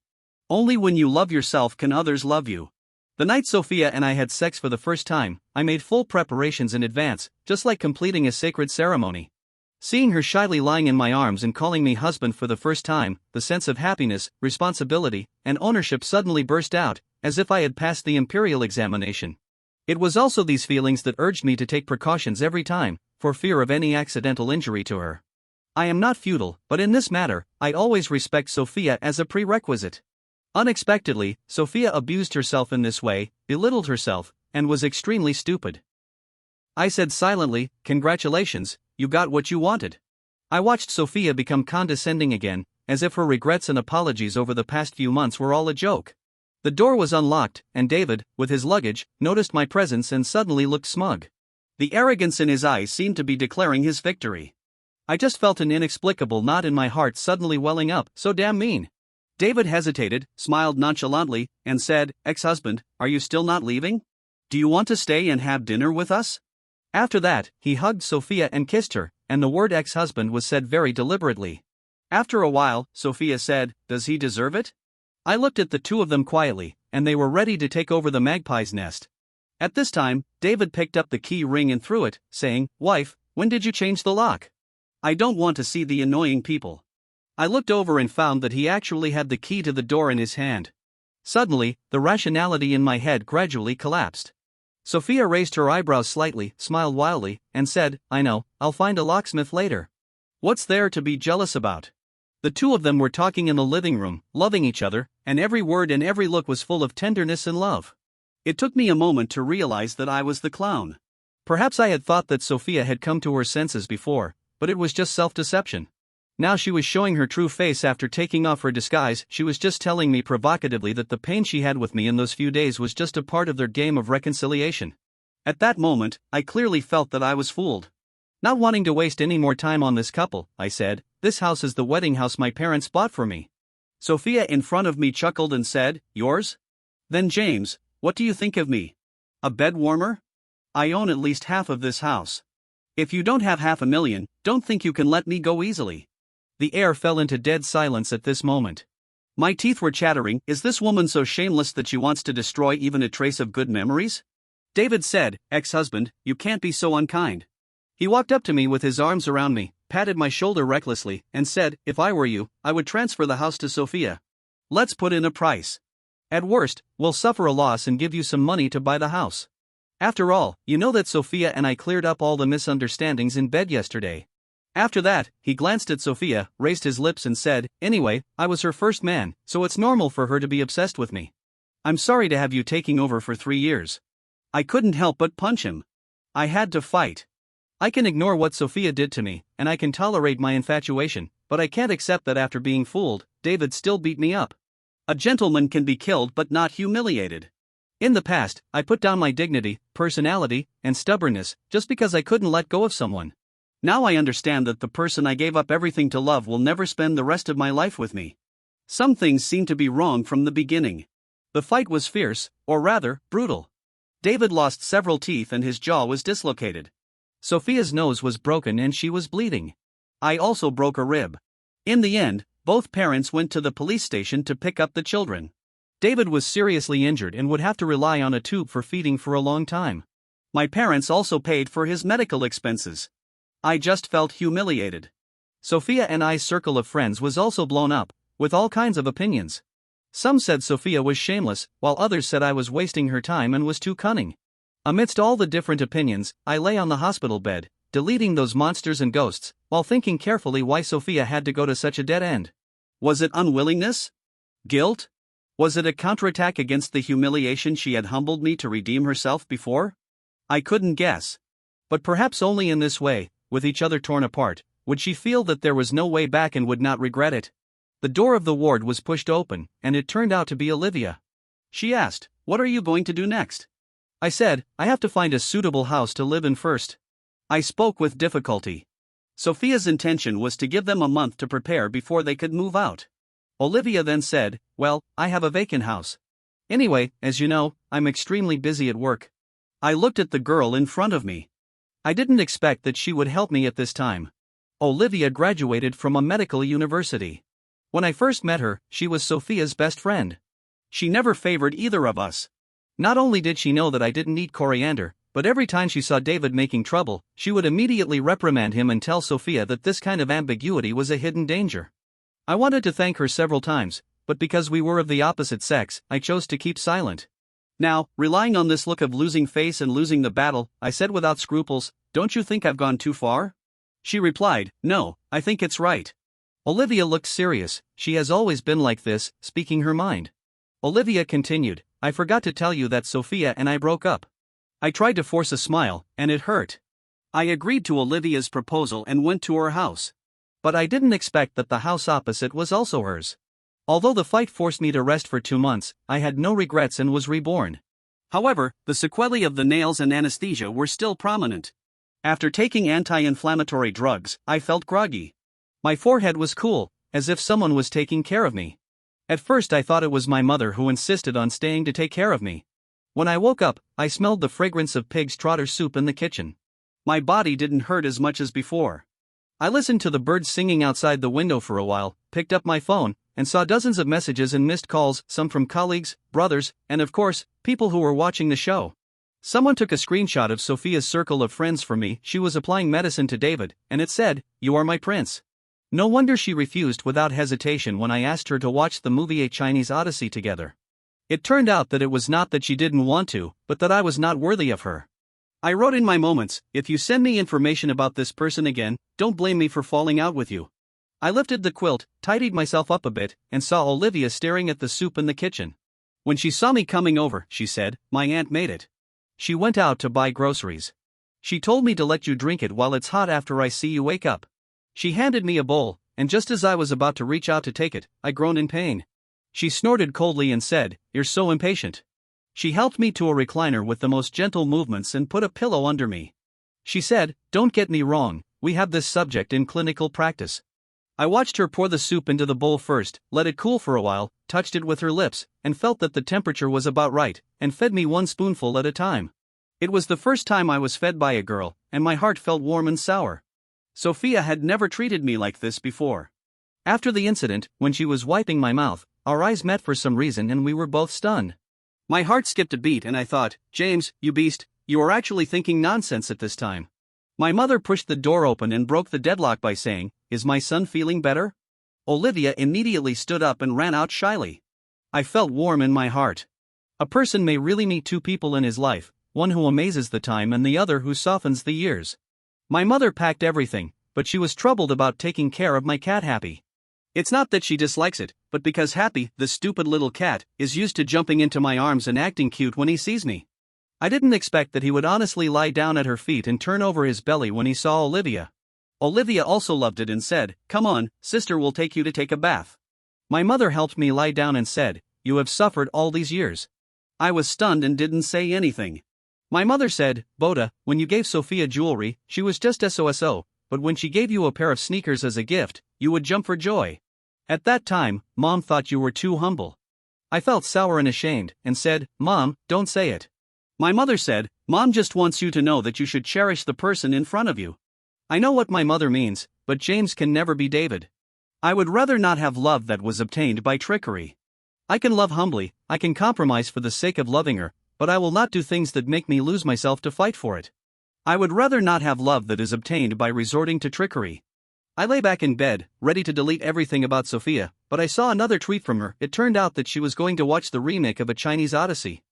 Speaker 1: Only when you love yourself can others love you. The night Sophia and I had sex for the first time, I made full preparations in advance, just like completing a sacred ceremony. Seeing her shyly lying in my arms and calling me husband for the first time, the sense of happiness, responsibility, and ownership suddenly burst out, as if I had passed the imperial examination. It was also these feelings that urged me to take precautions every time, for fear of any accidental injury to her. I am not feudal, but in this matter, I always respect Sophia as a prerequisite. Unexpectedly, Sophia abused herself in this way, belittled herself, and was extremely stupid. I said silently, "Congratulations, you got what you wanted." I watched Sophia become condescending again, as if her regrets and apologies over the past few months were all a joke. The door was unlocked, and David, with his luggage, noticed my presence and suddenly looked smug. The arrogance in his eyes seemed to be declaring his victory. I just felt an inexplicable knot in my heart suddenly welling up. So damn mean. David hesitated, smiled nonchalantly, and said, "Ex-husband, are you still not leaving? Do you want to stay and have dinner with us?" After that, he hugged Sophia and kissed her, and the word ex-husband was said very deliberately. After a while, Sophia said, "Does he deserve it?" I looked at the two of them quietly, and they were ready to take over the magpie's nest. At this time, David picked up the key ring and threw it, saying, "Wife, when did you change the lock? I don't want to see the annoying people." I looked over and found that he actually had the key to the door in his hand. Suddenly, the rationality in my head gradually collapsed. Sophia raised her eyebrows slightly, smiled wildly, and said, "I know, I'll find a locksmith later. What's there to be jealous about?" The two of them were talking in the living room, loving each other, and every word and every look was full of tenderness and love. It took me a moment to realize that I was the clown. Perhaps I had thought that Sophia had come to her senses before, but it was just self-deception. Now she was showing her true face after taking off her disguise. She was just telling me provocatively that the pain she had with me in those few days was just a part of their game of reconciliation. At that moment, I clearly felt that I was fooled. Not wanting to waste any more time on this couple, I said, "This house is the wedding house my parents bought for me." Sophia in front of me chuckled and said, "Yours? Then James, what do you think of me? A bed warmer? I own at least half of this house. If you don't have $500,000, don't think you can let me go easily." The air fell into dead silence at this moment. My teeth were chattering. Is this woman so shameless that she wants to destroy even a trace of good memories? David said, "Ex-husband, you can't be so unkind." He walked up to me with his arms around me, patted my shoulder recklessly, and said, "If I were you, I would transfer the house to Sophia. Let's put in a price. At worst, we'll suffer a loss and give you some money to buy the house. After all, you know that Sophia and I cleared up all the misunderstandings in bed yesterday. After that, he glanced at Sophia, raised his lips and said, "Anyway, I was her first man, so it's normal for her to be obsessed with me. I'm sorry to have you taking over for 3 years." I couldn't help but punch him. I had to fight. I can ignore what Sophia did to me, and I can tolerate my infatuation, but I can't accept that after being fooled, David still beat me up. A gentleman can be killed but not humiliated. In the past, I put down my dignity, personality, and stubbornness just because I couldn't let go of someone. Now I understand that the person I gave up everything to love will never spend the rest of my life with me. Some things seem to be wrong from the beginning. The fight was fierce, or rather, brutal. David lost several teeth and his jaw was dislocated. Sophia's nose was broken and she was bleeding. I also broke a rib. In the end, both parents went to the police station to pick up the children. David was seriously injured and would have to rely on a tube for feeding for a long time. My parents also paid for his medical expenses. I just felt humiliated. Sophia and I's circle of friends was also blown up, with all kinds of opinions. Some said Sophia was shameless, while others said I was wasting her time and was too cunning. Amidst all the different opinions, I lay on the hospital bed, deleting those monsters and ghosts, while thinking carefully why Sophia had to go to such a dead end. Was it unwillingness? Guilt? Was it a counterattack against the humiliation she had humbled me to redeem herself before? I couldn't guess. But perhaps only in this way, with each other torn apart, would she feel that there was no way back and would not regret it. The door of the ward was pushed open, and it turned out to be Olivia. She asked, "What are you going to do next?" I said, "I have to find a suitable house to live in first." I spoke with difficulty. Sophia's intention was to give them a month to prepare before they could move out. Olivia then said, "Well, I have a vacant house. Anyway, as you know, I'm extremely busy at work." I looked at the girl in front of me. I didn't expect that she would help me at this time. Olivia graduated from a medical university. When I first met her, she was Sophia's best friend. She never favored either of us. Not only did she know that I didn't eat coriander, but every time she saw David making trouble, she would immediately reprimand him and tell Sophia that this kind of ambiguity was a hidden danger. I wanted to thank her several times, but because we were of the opposite sex, I chose to keep silent. Now, relying on this look of losing face and losing the battle, I said without scruples, "Don't you think I've gone too far?" She replied, "No, I think it's right." Olivia looked serious. She has always been like this, speaking her mind. Olivia continued, "I forgot to tell you that Sophia and I broke up." I tried to force a smile, and it hurt. I agreed to Olivia's proposal and went to her house. But I didn't expect that the house opposite was also hers. Although the fight forced me to rest for 2 months, I had no regrets and was reborn. However, the sequelae of the nails and anesthesia were still prominent. After taking anti-inflammatory drugs, I felt groggy. My forehead was cool, as if someone was taking care of me. At first I thought it was my mother who insisted on staying to take care of me. When I woke up, I smelled the fragrance of pig's trotter soup in the kitchen. My body didn't hurt as much as before. I listened to the birds singing outside the window for a while, picked up my phone, and saw dozens of messages and missed calls, some from colleagues, brothers, and of course, people who were watching the show. Someone took a screenshot of Sophia's circle of friends for me. She was applying medicine to David, and it said, "You are my prince." No wonder she refused without hesitation when I asked her to watch the movie A Chinese Odyssey together. It turned out that it was not that she didn't want to, but that I was not worthy of her. I wrote in my moments, "If you send me information about this person again, don't blame me for falling out with you." I lifted the quilt, tidied myself up a bit, and saw Olivia staring at the soup in the kitchen. When she saw me coming over, she said, "My aunt made it. She went out to buy groceries. She told me to let you drink it while it's hot after I see you wake up." She handed me a bowl, and just as I was about to reach out to take it, I groaned in pain. She snorted coldly and said, "You're so impatient." She helped me to a recliner with the most gentle movements and put a pillow under me. She said, "Don't get me wrong, we have this subject in clinical practice." I watched her pour the soup into the bowl first, let it cool for a while, touched it with her lips, and felt that the temperature was about right, and fed me one spoonful at a time. It was the first time I was fed by a girl, and my heart felt warm and sour. Sophia had never treated me like this before. After the incident, when she was wiping my mouth, our eyes met for some reason and we were both stunned. My heart skipped a beat and I thought, "James, you beast, you are actually thinking nonsense at this time." My mother pushed the door open and broke the deadlock by saying, "Is my son feeling better?" Olivia immediately stood up and ran out shyly. I felt warm in my heart. A person may really meet two people in his life, one who amazes the time and the other who softens the years. My mother packed everything, but she was troubled about taking care of my cat Happy. It's not that she dislikes it, but because Happy, the stupid little cat, is used to jumping into my arms and acting cute when he sees me. I didn't expect that he would honestly lie down at her feet and turn over his belly when he saw Olivia. Olivia also loved it and said, "Come on, sister will take you to take a bath." My mother helped me lie down and said, "You have suffered all these years." I was stunned and didn't say anything. My mother said, "Boda, when you gave Sophia jewelry, she was just SOSO, but when she gave you a pair of sneakers as a gift, you would jump for joy. At that time, Mom thought you were too humble." I felt sour and ashamed, and said, "Mom, don't say it." My mother said, "Mom just wants you to know that you should cherish the person in front of you." I know what my mother means, but James can never be David. I would rather not have love that was obtained by trickery. I can love humbly, I can compromise for the sake of loving her, but I will not do things that make me lose myself to fight for it. I would rather not have love that is obtained by resorting to trickery. I lay back in bed, ready to delete everything about Sophia, but I saw another tweet from her. It turned out that she was going to watch the remake of A Chinese Odyssey.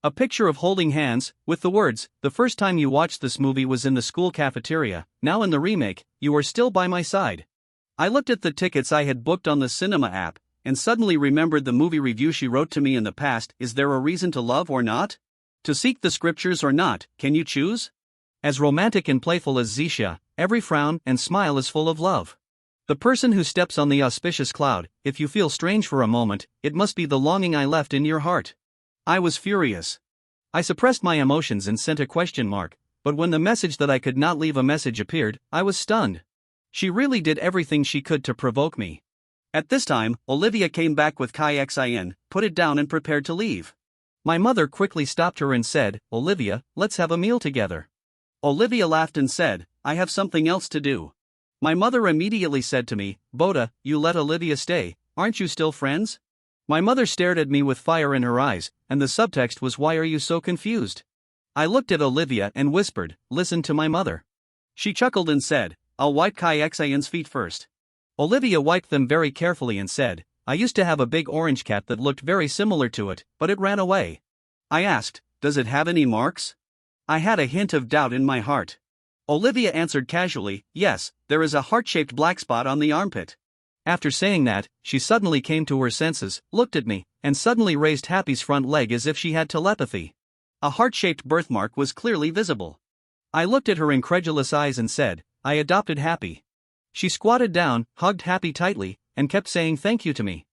Speaker 1: A picture of holding hands, with the words, "The first time you watched this movie was in the school cafeteria, now in the remake, you are still by my side." I looked at the tickets I had booked on the cinema app, and suddenly remembered the movie review she wrote to me in the past. Is there a reason to love or not? To seek the scriptures or not, can you choose? As romantic and playful as Zisha, every frown and smile is full of love. The person who steps on the auspicious cloud, if you feel strange for a moment, it must be the longing I left in your heart. I was furious. I suppressed my emotions and sent a question mark, but when the message that I could not leave a message appeared, I was stunned. She really did everything she could to provoke me. At this time, Olivia came back with Xin, put it down and prepared to leave. My mother quickly stopped her and said, "Olivia, let's have a meal together." Olivia laughed and said, "I have something else to do." My mother immediately said to me, "Boda, you let Olivia stay, aren't you still friends?" My mother stared at me with fire in her eyes, and the subtext was, "Why are you so confused?" I looked at Olivia and whispered, "Listen to my mother." She chuckled and said, "I'll wipe Xin's feet first." Olivia wiped them very carefully and said, "I used to have a big orange cat that looked very similar to it, but it ran away." I asked, "Does it have any marks?" I had a hint of doubt in my heart. Olivia answered casually, "Yes, there is a heart-shaped black spot on the armpit." After saying that, she suddenly came to her senses, looked at me, and suddenly raised Happy's front leg as if she had telepathy. A heart-shaped birthmark was clearly visible. I looked at her incredulous eyes and said, "I adopted Happy." She squatted down, hugged Happy tightly, and kept saying thank you to me.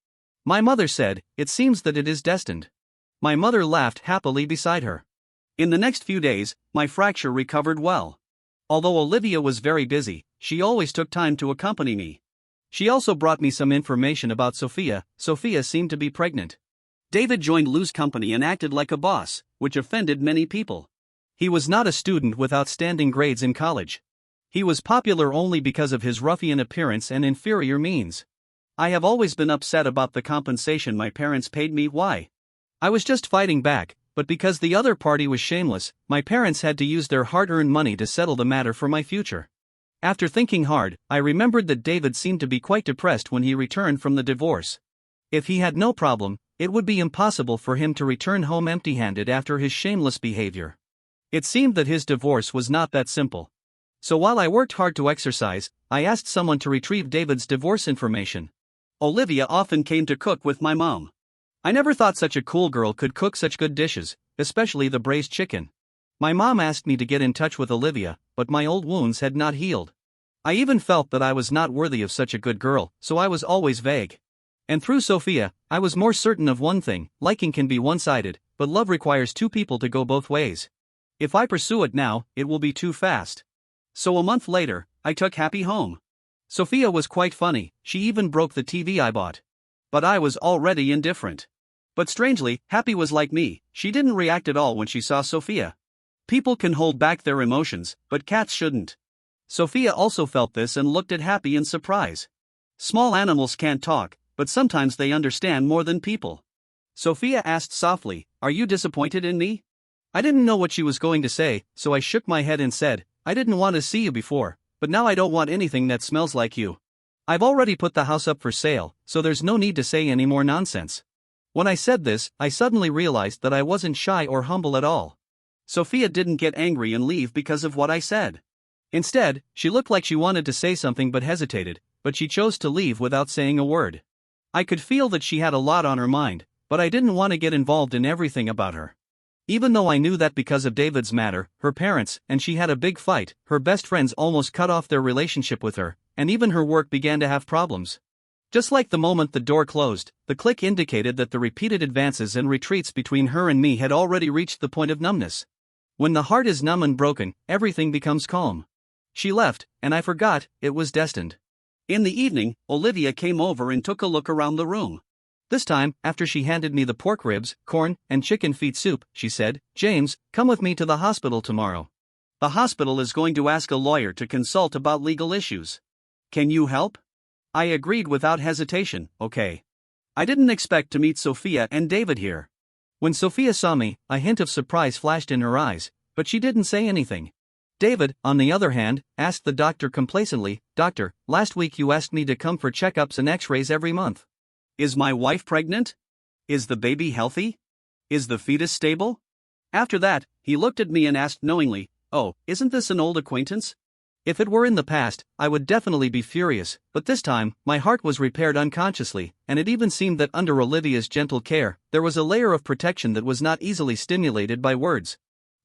Speaker 1: My mother said, "It seems that it is destined." My mother laughed happily beside her. In the next few days, my fracture recovered well. Although Olivia was very busy, she always took time to accompany me. She also brought me some information about Sophia. Sophia seemed to be pregnant. David joined Lou's company and acted like a boss, which offended many people. He was not a student with outstanding grades in college. He was popular only because of his ruffian appearance and inferior means. I have always been upset about the compensation my parents paid me. Why? I was just fighting back, but because the other party was shameless, my parents had to use their hard-earned money to settle the matter for my future. After thinking hard, I remembered that David seemed to be quite depressed when he returned from the divorce. If he had no problem, it would be impossible for him to return home empty-handed after his shameless behavior. It seemed that his divorce was not that simple. So while I worked hard to exercise, I asked someone to retrieve David's divorce information. Olivia often came to cook with my mom. I never thought such a cool girl could cook such good dishes, especially the braised chicken. My mom asked me to get in touch with Olivia, but my old wounds had not healed. I even felt that I was not worthy of such a good girl, so I was always vague. And through Sophia, I was more certain of one thing: liking can be one-sided, but love requires two people to go both ways. If I pursue it now, it will be too fast. So a month later, I took Happy home. Sophia was quite funny, she even broke the TV I bought. But I was already indifferent. But strangely, Happy was like me, she didn't react at all when she saw Sophia. People can hold back their emotions, but cats shouldn't. Sophia also felt this and looked at Happy in surprise. Small animals can't talk, but sometimes they understand more than people. Sophia asked softly, "Are you disappointed in me?" I didn't know what she was going to say, so I shook my head and said, "I didn't want to see you before, but now I don't want anything that smells like you. I've already put the house up for sale, so there's no need to say any more nonsense." When I said this, I suddenly realized that I wasn't shy or humble at all. Sophia didn't get angry and leave because of what I said. Instead, she looked like she wanted to say something but hesitated, but she chose to leave without saying a word. I could feel that she had a lot on her mind, but I didn't want to get involved in everything about her. Even though I knew that because of David's matter, her parents and she had a big fight, her best friends almost cut off their relationship with her, and even her work began to have problems. Just like the moment the door closed, the click indicated that the repeated advances and retreats between her and me had already reached the point of numbness. When the heart is numb and broken, everything becomes calm. She left, and I forgot it was destined. In the evening, Olivia came over and took a look around the room. This time, after she handed me the pork ribs, corn, and chicken feet soup, she said, "James, come with me to the hospital tomorrow. The hospital is going to ask a lawyer to consult about legal issues. Can you help?" I agreed without hesitation, okay. I didn't expect to meet Sophia and David here. When Sophia saw me, a hint of surprise flashed in her eyes, but she didn't say anything. David, on the other hand, asked the doctor complacently, "Doctor, last week you asked me to come for checkups and x-rays every month. Is my wife pregnant? Is the baby healthy? Is the fetus stable?" After that, he looked at me and asked knowingly, "Oh, isn't this an old acquaintance?" If it were in the past, I would definitely be furious, but this time, my heart was repaired unconsciously, and it even seemed that under Olivia's gentle care, there was a layer of protection that was not easily stimulated by words.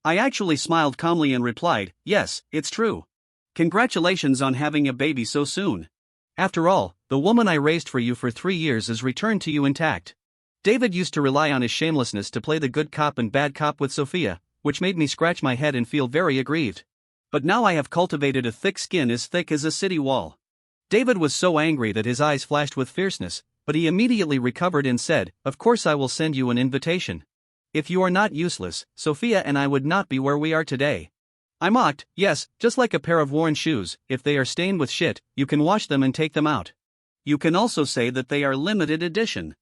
Speaker 1: I actually smiled calmly and replied, "Yes, it's true. Congratulations on having a baby so soon. After all, the woman I raised for you for 3 years is returned to you intact." David used to rely on his shamelessness to play the good cop and bad cop with Sophia, which made me scratch my head and feel very aggrieved. But now I have cultivated a thick skin as thick as a city wall. David was so angry that his eyes flashed with fierceness, but he immediately recovered and said, "Of course I will send you an invitation. If you are not useless, Sophia and I would not be where we are today." I mocked, "Yes, just like a pair of worn shoes, if they are stained with shit, you can wash them and take them out. You can also say that they are limited edition.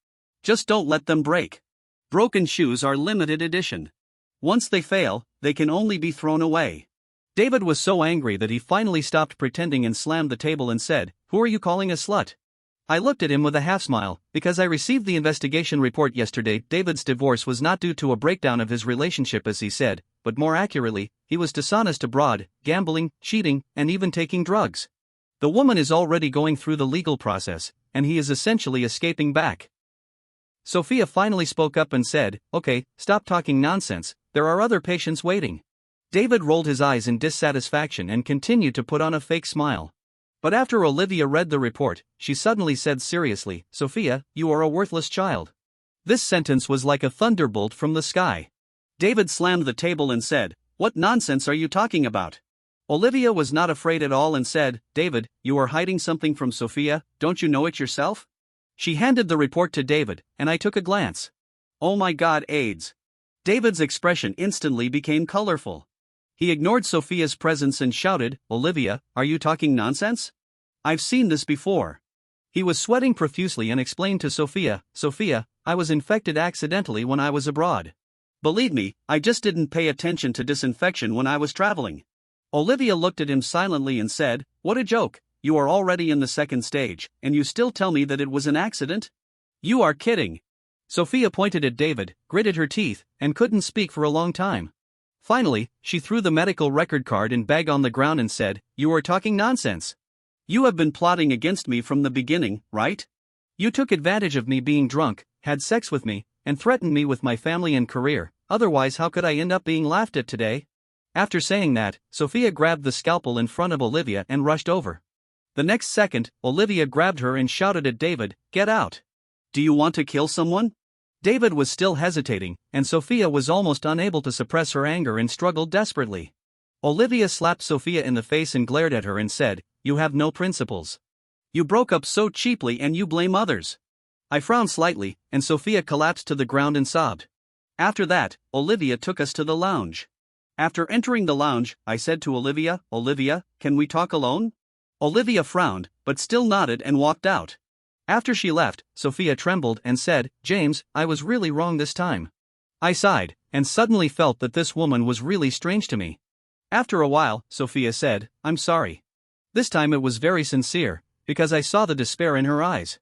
Speaker 1: Just don't let them break. Broken shoes are limited edition. Once they fail, they can only be thrown away." David was so angry that he finally stopped pretending and slammed the table and said, "Who are you calling a slut?" I looked at him with a half smile, because I received the investigation report yesterday. David's divorce was not due to a breakdown of his relationship as he said, but more accurately, he was dishonest abroad, gambling, cheating, and even taking drugs. The woman is already going through the legal process, and he is essentially escaping back. Sophia finally spoke up and said, "Okay, stop talking nonsense, there are other patients waiting." David rolled his eyes in dissatisfaction and continued to put on a fake smile. But after Olivia read the report, she suddenly said seriously, "Sophia, you are a worthless child." This sentence was like a thunderbolt from the sky. David slammed the table and said, "What nonsense are you talking about?" Olivia was not afraid at all and said, "David, you are hiding something from Sophia, don't you know it yourself?" She handed the report to David, and I took a glance. "Oh my God, AIDS." David's expression instantly became colorful. He ignored Sophia's presence and shouted, "Olivia, are you talking nonsense? I've seen this before." He was sweating profusely and explained to Sophia, "Sophia, I was infected accidentally when I was abroad. Believe me, I just didn't pay attention to disinfection when I was traveling." Olivia looked at him silently and said, "What a joke, you are already in the second stage, and you still tell me that it was an accident? You are kidding." Sophia pointed at David, gritted her teeth, and couldn't speak for a long time. Finally, she threw the medical record card and bag on the ground and said, "You are talking nonsense. You have been plotting against me from the beginning, right? You took advantage of me being drunk, had sex with me, and threatened me with my family and career, otherwise how could I end up being laughed at today?" After saying that, Sophia grabbed the scalpel in front of Olivia and rushed over. The next second, Olivia grabbed her and shouted at David, "Get out! Do you want to kill someone?" David was still hesitating, and Sophia was almost unable to suppress her anger and struggled desperately. Olivia slapped Sophia in the face and glared at her and said, "You have no principles. You broke up so cheaply and you blame others." I frowned slightly, and Sophia collapsed to the ground and sobbed. After that, Olivia took us to the lounge. After entering the lounge, I said to Olivia, "Olivia, can we talk alone?" Olivia frowned, but still nodded and walked out. After she left, Sophia trembled and said, "James, I was really wrong this time." I sighed, and suddenly felt that this woman was really strange to me. After a while, Sophia said, "I'm sorry." This time it was very sincere, because I saw the despair in her eyes.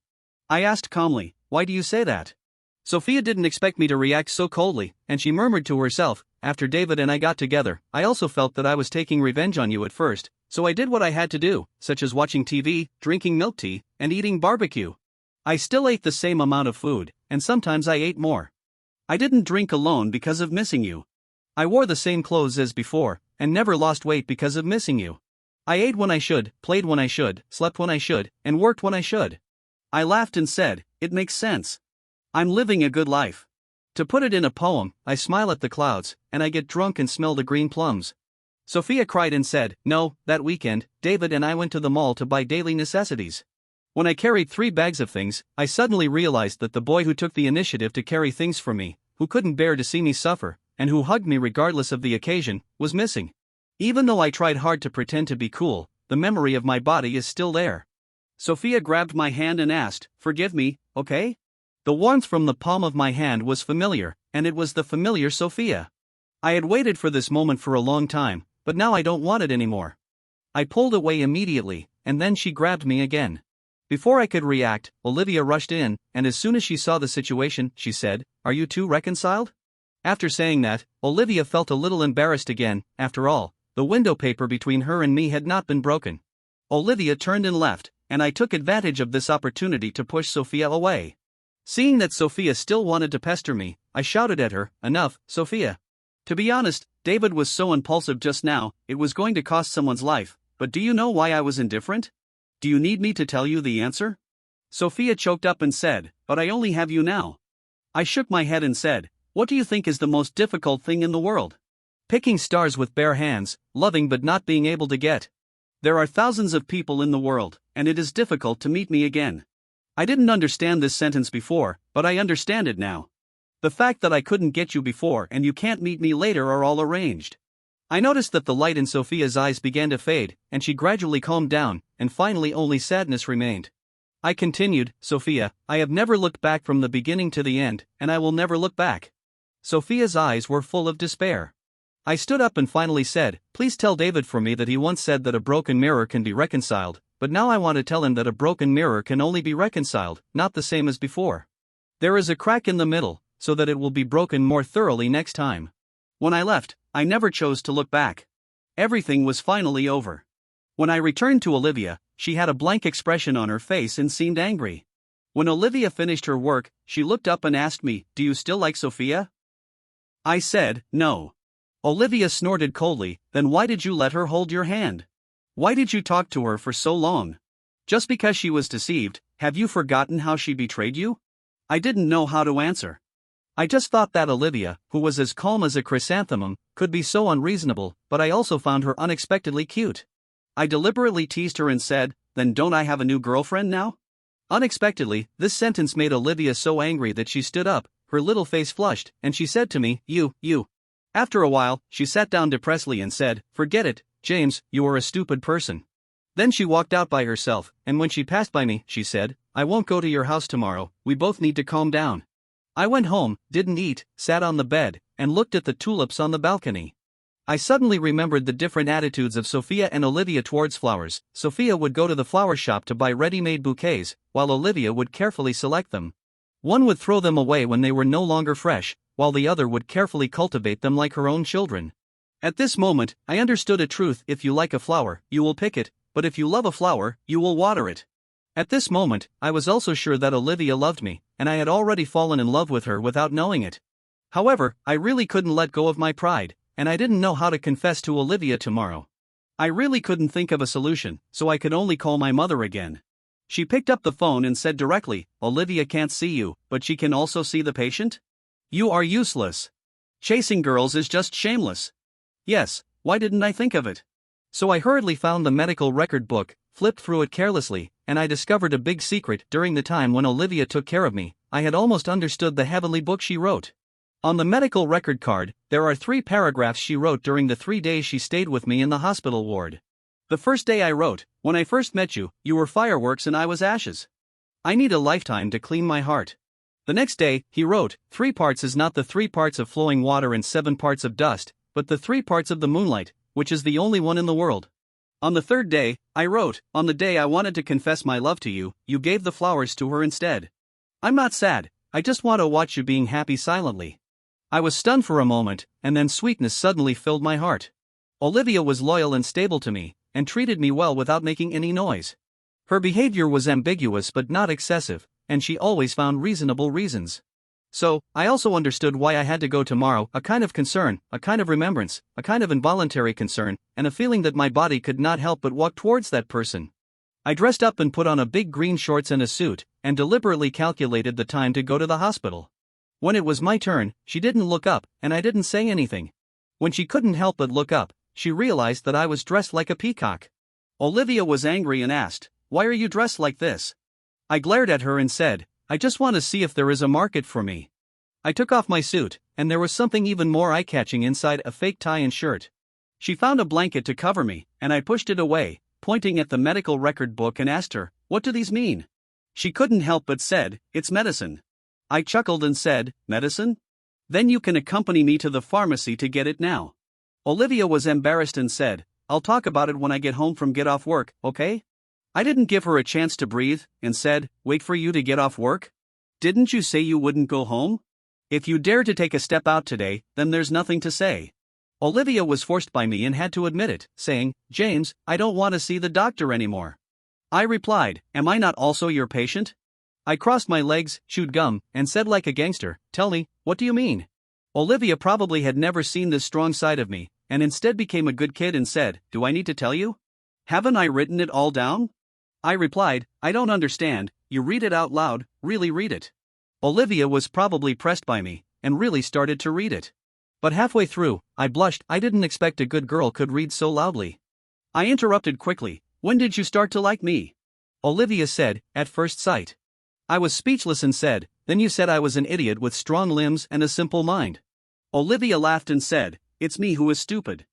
Speaker 1: I asked calmly, "Why do you say that?" Sophia didn't expect me to react so coldly, and she murmured to herself, "After David and I got together, I also felt that I was taking revenge on you at first, So I did what I had to do, such as watching TV, drinking milk tea, and eating barbecue. I still ate the same amount of food, and sometimes I ate more. I didn't drink alone because of missing you. I wore the same clothes as before, and never lost weight because of missing you. I ate when I should, played when I should, slept when I should, and worked when I should. I laughed and said, "It makes sense. I'm living a good life." To put it in a poem, I smile at the clouds, and I get drunk and smell the green plums. Sophia cried and said, "No, that weekend, David and I went to the mall to buy daily necessities. When I carried 3 bags of things, I suddenly realized that the boy who took the initiative to carry things for me, who couldn't bear to see me suffer, and who hugged me regardless of the occasion, was missing. Even though I tried hard to pretend to be cool, the memory of my body is still there." Sophia grabbed my hand and asked, "Forgive me, okay?" The warmth from the palm of my hand was familiar, and it was the familiar Sophia. I had waited for this moment for a long time, but now I don't want it anymore. I pulled away immediately, and then she grabbed me again. Before I could react, Olivia rushed in, and as soon as she saw the situation, she said, "Are you two reconciled?" After saying that, Olivia felt a little embarrassed again. After all, the window paper between her and me had not been broken. Olivia turned and left, and I took advantage of this opportunity to push Sophia away. Seeing that Sophia still wanted to pester me, I shouted at her, "Enough, Sophia. To be honest, David was so impulsive just now, it was going to cost someone's life, but do you know why I was indifferent? Do you need me to tell you the answer?" Sophia choked up and said, "But I only have you now." I shook my head and said, "What do you think is the most difficult thing in the world? Picking stars with bare hands, loving but not being able to get. There are thousands of people in the world, and it is difficult to meet me again." I didn't understand this sentence before, but I understand it now. The fact that I couldn't get you before and you can't meet me later are all arranged. I noticed that the light in Sophia's eyes began to fade, and she gradually calmed down, and finally only sadness remained. I continued, "Sophia, I have never looked back from the beginning to the end, and I will never look back." Sophia's eyes were full of despair. I stood up and finally said, "Please tell David for me that he once said that a broken mirror can be reconciled, but now I want to tell him that a broken mirror can only be reconciled, not the same as before. There is a crack in the middle, so that it will be broken more thoroughly next time." When I left, I never chose to look back. Everything was finally over. When I returned to Olivia, she had a blank expression on her face and seemed angry. When Olivia finished her work, she looked up and asked me, "Do you still like Sophia?" I said, "No." Olivia snorted coldly, "Then why did you let her hold your hand? Why did you talk to her for so long? Just because she was deceived, have you forgotten how she betrayed you?" I didn't know how to answer. I just thought that Olivia, who was as calm as a chrysanthemum, could be so unreasonable, but I also found her unexpectedly cute. I deliberately teased her and said, "Then don't I have a new girlfriend now?" Unexpectedly, this sentence made Olivia so angry that she stood up, her little face flushed, and she said to me, You. After a while, she sat down depressedly and said, "Forget it, James, you are a stupid person." Then she walked out by herself, and when she passed by me, she said, "I won't go to your house tomorrow, we both need to calm down." I went home, didn't eat, sat on the bed, and looked at the tulips on the balcony. I suddenly remembered the different attitudes of Sophia and Olivia towards flowers. Sophia would go to the flower shop to buy ready-made bouquets, while Olivia would carefully select them. One would throw them away when they were no longer fresh, while the other would carefully cultivate them like her own children. At this moment, I understood a truth: if you like a flower, you will pick it, but if you love a flower, you will water it. At this moment, I was also sure that Olivia loved me, and I had already fallen in love with her without knowing it. However, I really couldn't let go of my pride, and I didn't know how to confess to Olivia tomorrow. I really couldn't think of a solution, so I could only call my mother again. She picked up the phone and said directly, "Olivia can't see you, but she can also see the patient? You are useless. Chasing girls is just shameless." Yes, why didn't I think of it? So I hurriedly found the medical record book, flipped through it carelessly, and I discovered a big secret. During the time when Olivia took care of me, I had almost understood the heavenly book she wrote. On the medical record card, there are 3 paragraphs she wrote during the 3 days she stayed with me in the hospital ward. The first day I wrote, "When I first met you, you were fireworks and I was ashes. I need a lifetime to clean my heart." The next day, he wrote, "3 parts is not the 3 parts of flowing water and 7 parts of dust, but the 3 parts of the moonlight, which is the only one in the world." On the 3rd day, I wrote, "On the day I wanted to confess my love to you, you gave the flowers to her instead. I'm not sad, I just want to watch you being happy silently." I was stunned for a moment, and then sweetness suddenly filled my heart. Olivia was loyal and stable to me, and treated me well without making any noise. Her behavior was ambiguous but not excessive, and she always found reasonable reasons. So, I also understood why I had to go tomorrow, a kind of concern, a kind of remembrance, a kind of involuntary concern, and a feeling that my body could not help but walk towards that person. I dressed up and put on a big green shorts and a suit, and deliberately calculated the time to go to the hospital. When it was my turn, she didn't look up, and I didn't say anything. When she couldn't help but look up, she realized that I was dressed like a peacock. Olivia was angry and asked, "Why are you dressed like this?" I glared at her and said, "I just want to see if there is a market for me." I took off my suit, and there was something even more eye-catching inside a fake tie and shirt. She found a blanket to cover me, and I pushed it away, pointing at the medical record book and asked her, "What do these mean?" She couldn't help but said, "It's medicine." I chuckled and said, "Medicine? Then you can accompany me to the pharmacy to get it now." Olivia was embarrassed and said, "I'll talk about it when I get home from get off work, okay?" I didn't give her a chance to breathe, and said, "Wait for you to get off work? Didn't you say you wouldn't go home? If you dare to take a step out today, then there's nothing to say." Olivia was forced by me and had to admit it, saying, "James, I don't want to see the doctor anymore." I replied, "Am I not also your patient?" I crossed my legs, chewed gum, and said like a gangster, "Tell me, what do you mean?" Olivia probably had never seen this strong side of me, and instead became a good kid and said, "Do I need to tell you? Haven't I written it all down?" I replied, "I don't understand, you read it out loud, really read it." Olivia was probably pressed by me, and really started to read it. But halfway through, I blushed. I didn't expect a good girl could read so loudly. I interrupted quickly, "When did you start to like me?" Olivia said, "At first sight." I was speechless and said, "Then you said I was an idiot with strong limbs and a simple mind." Olivia laughed and said, "It's me who is stupid.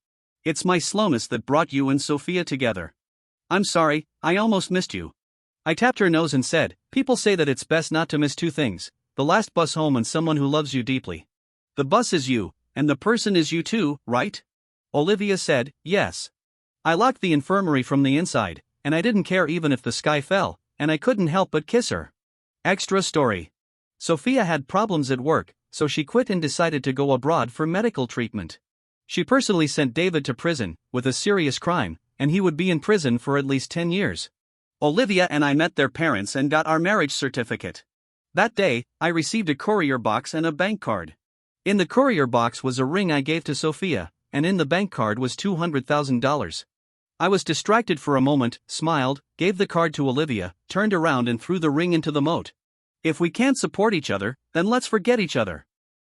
Speaker 1: It's my slowness that brought you and Sophia together. I'm sorry, I almost missed you." I tapped her nose and said, "People say that it's best not to miss two things: the last bus home and someone who loves you deeply. The bus is you, and the person is you too, right?" Olivia said, "Yes." I locked the infirmary from the inside, and I didn't care even if the sky fell, and I couldn't help but kiss her. Extra story. Sophia had problems at work, so she quit and decided to go abroad for medical treatment. She personally sent David to prison, with a serious crime, and he would be in prison for at least 10 years. Olivia and I met their parents and got our marriage certificate. That day, I received a courier box and a bank card. In the courier box was a ring I gave to Sophia, and in the bank card was $200,000. I was distracted for a moment, smiled, gave the card to Olivia, turned around and threw the ring into the moat. If we can't support each other, then let's forget each other.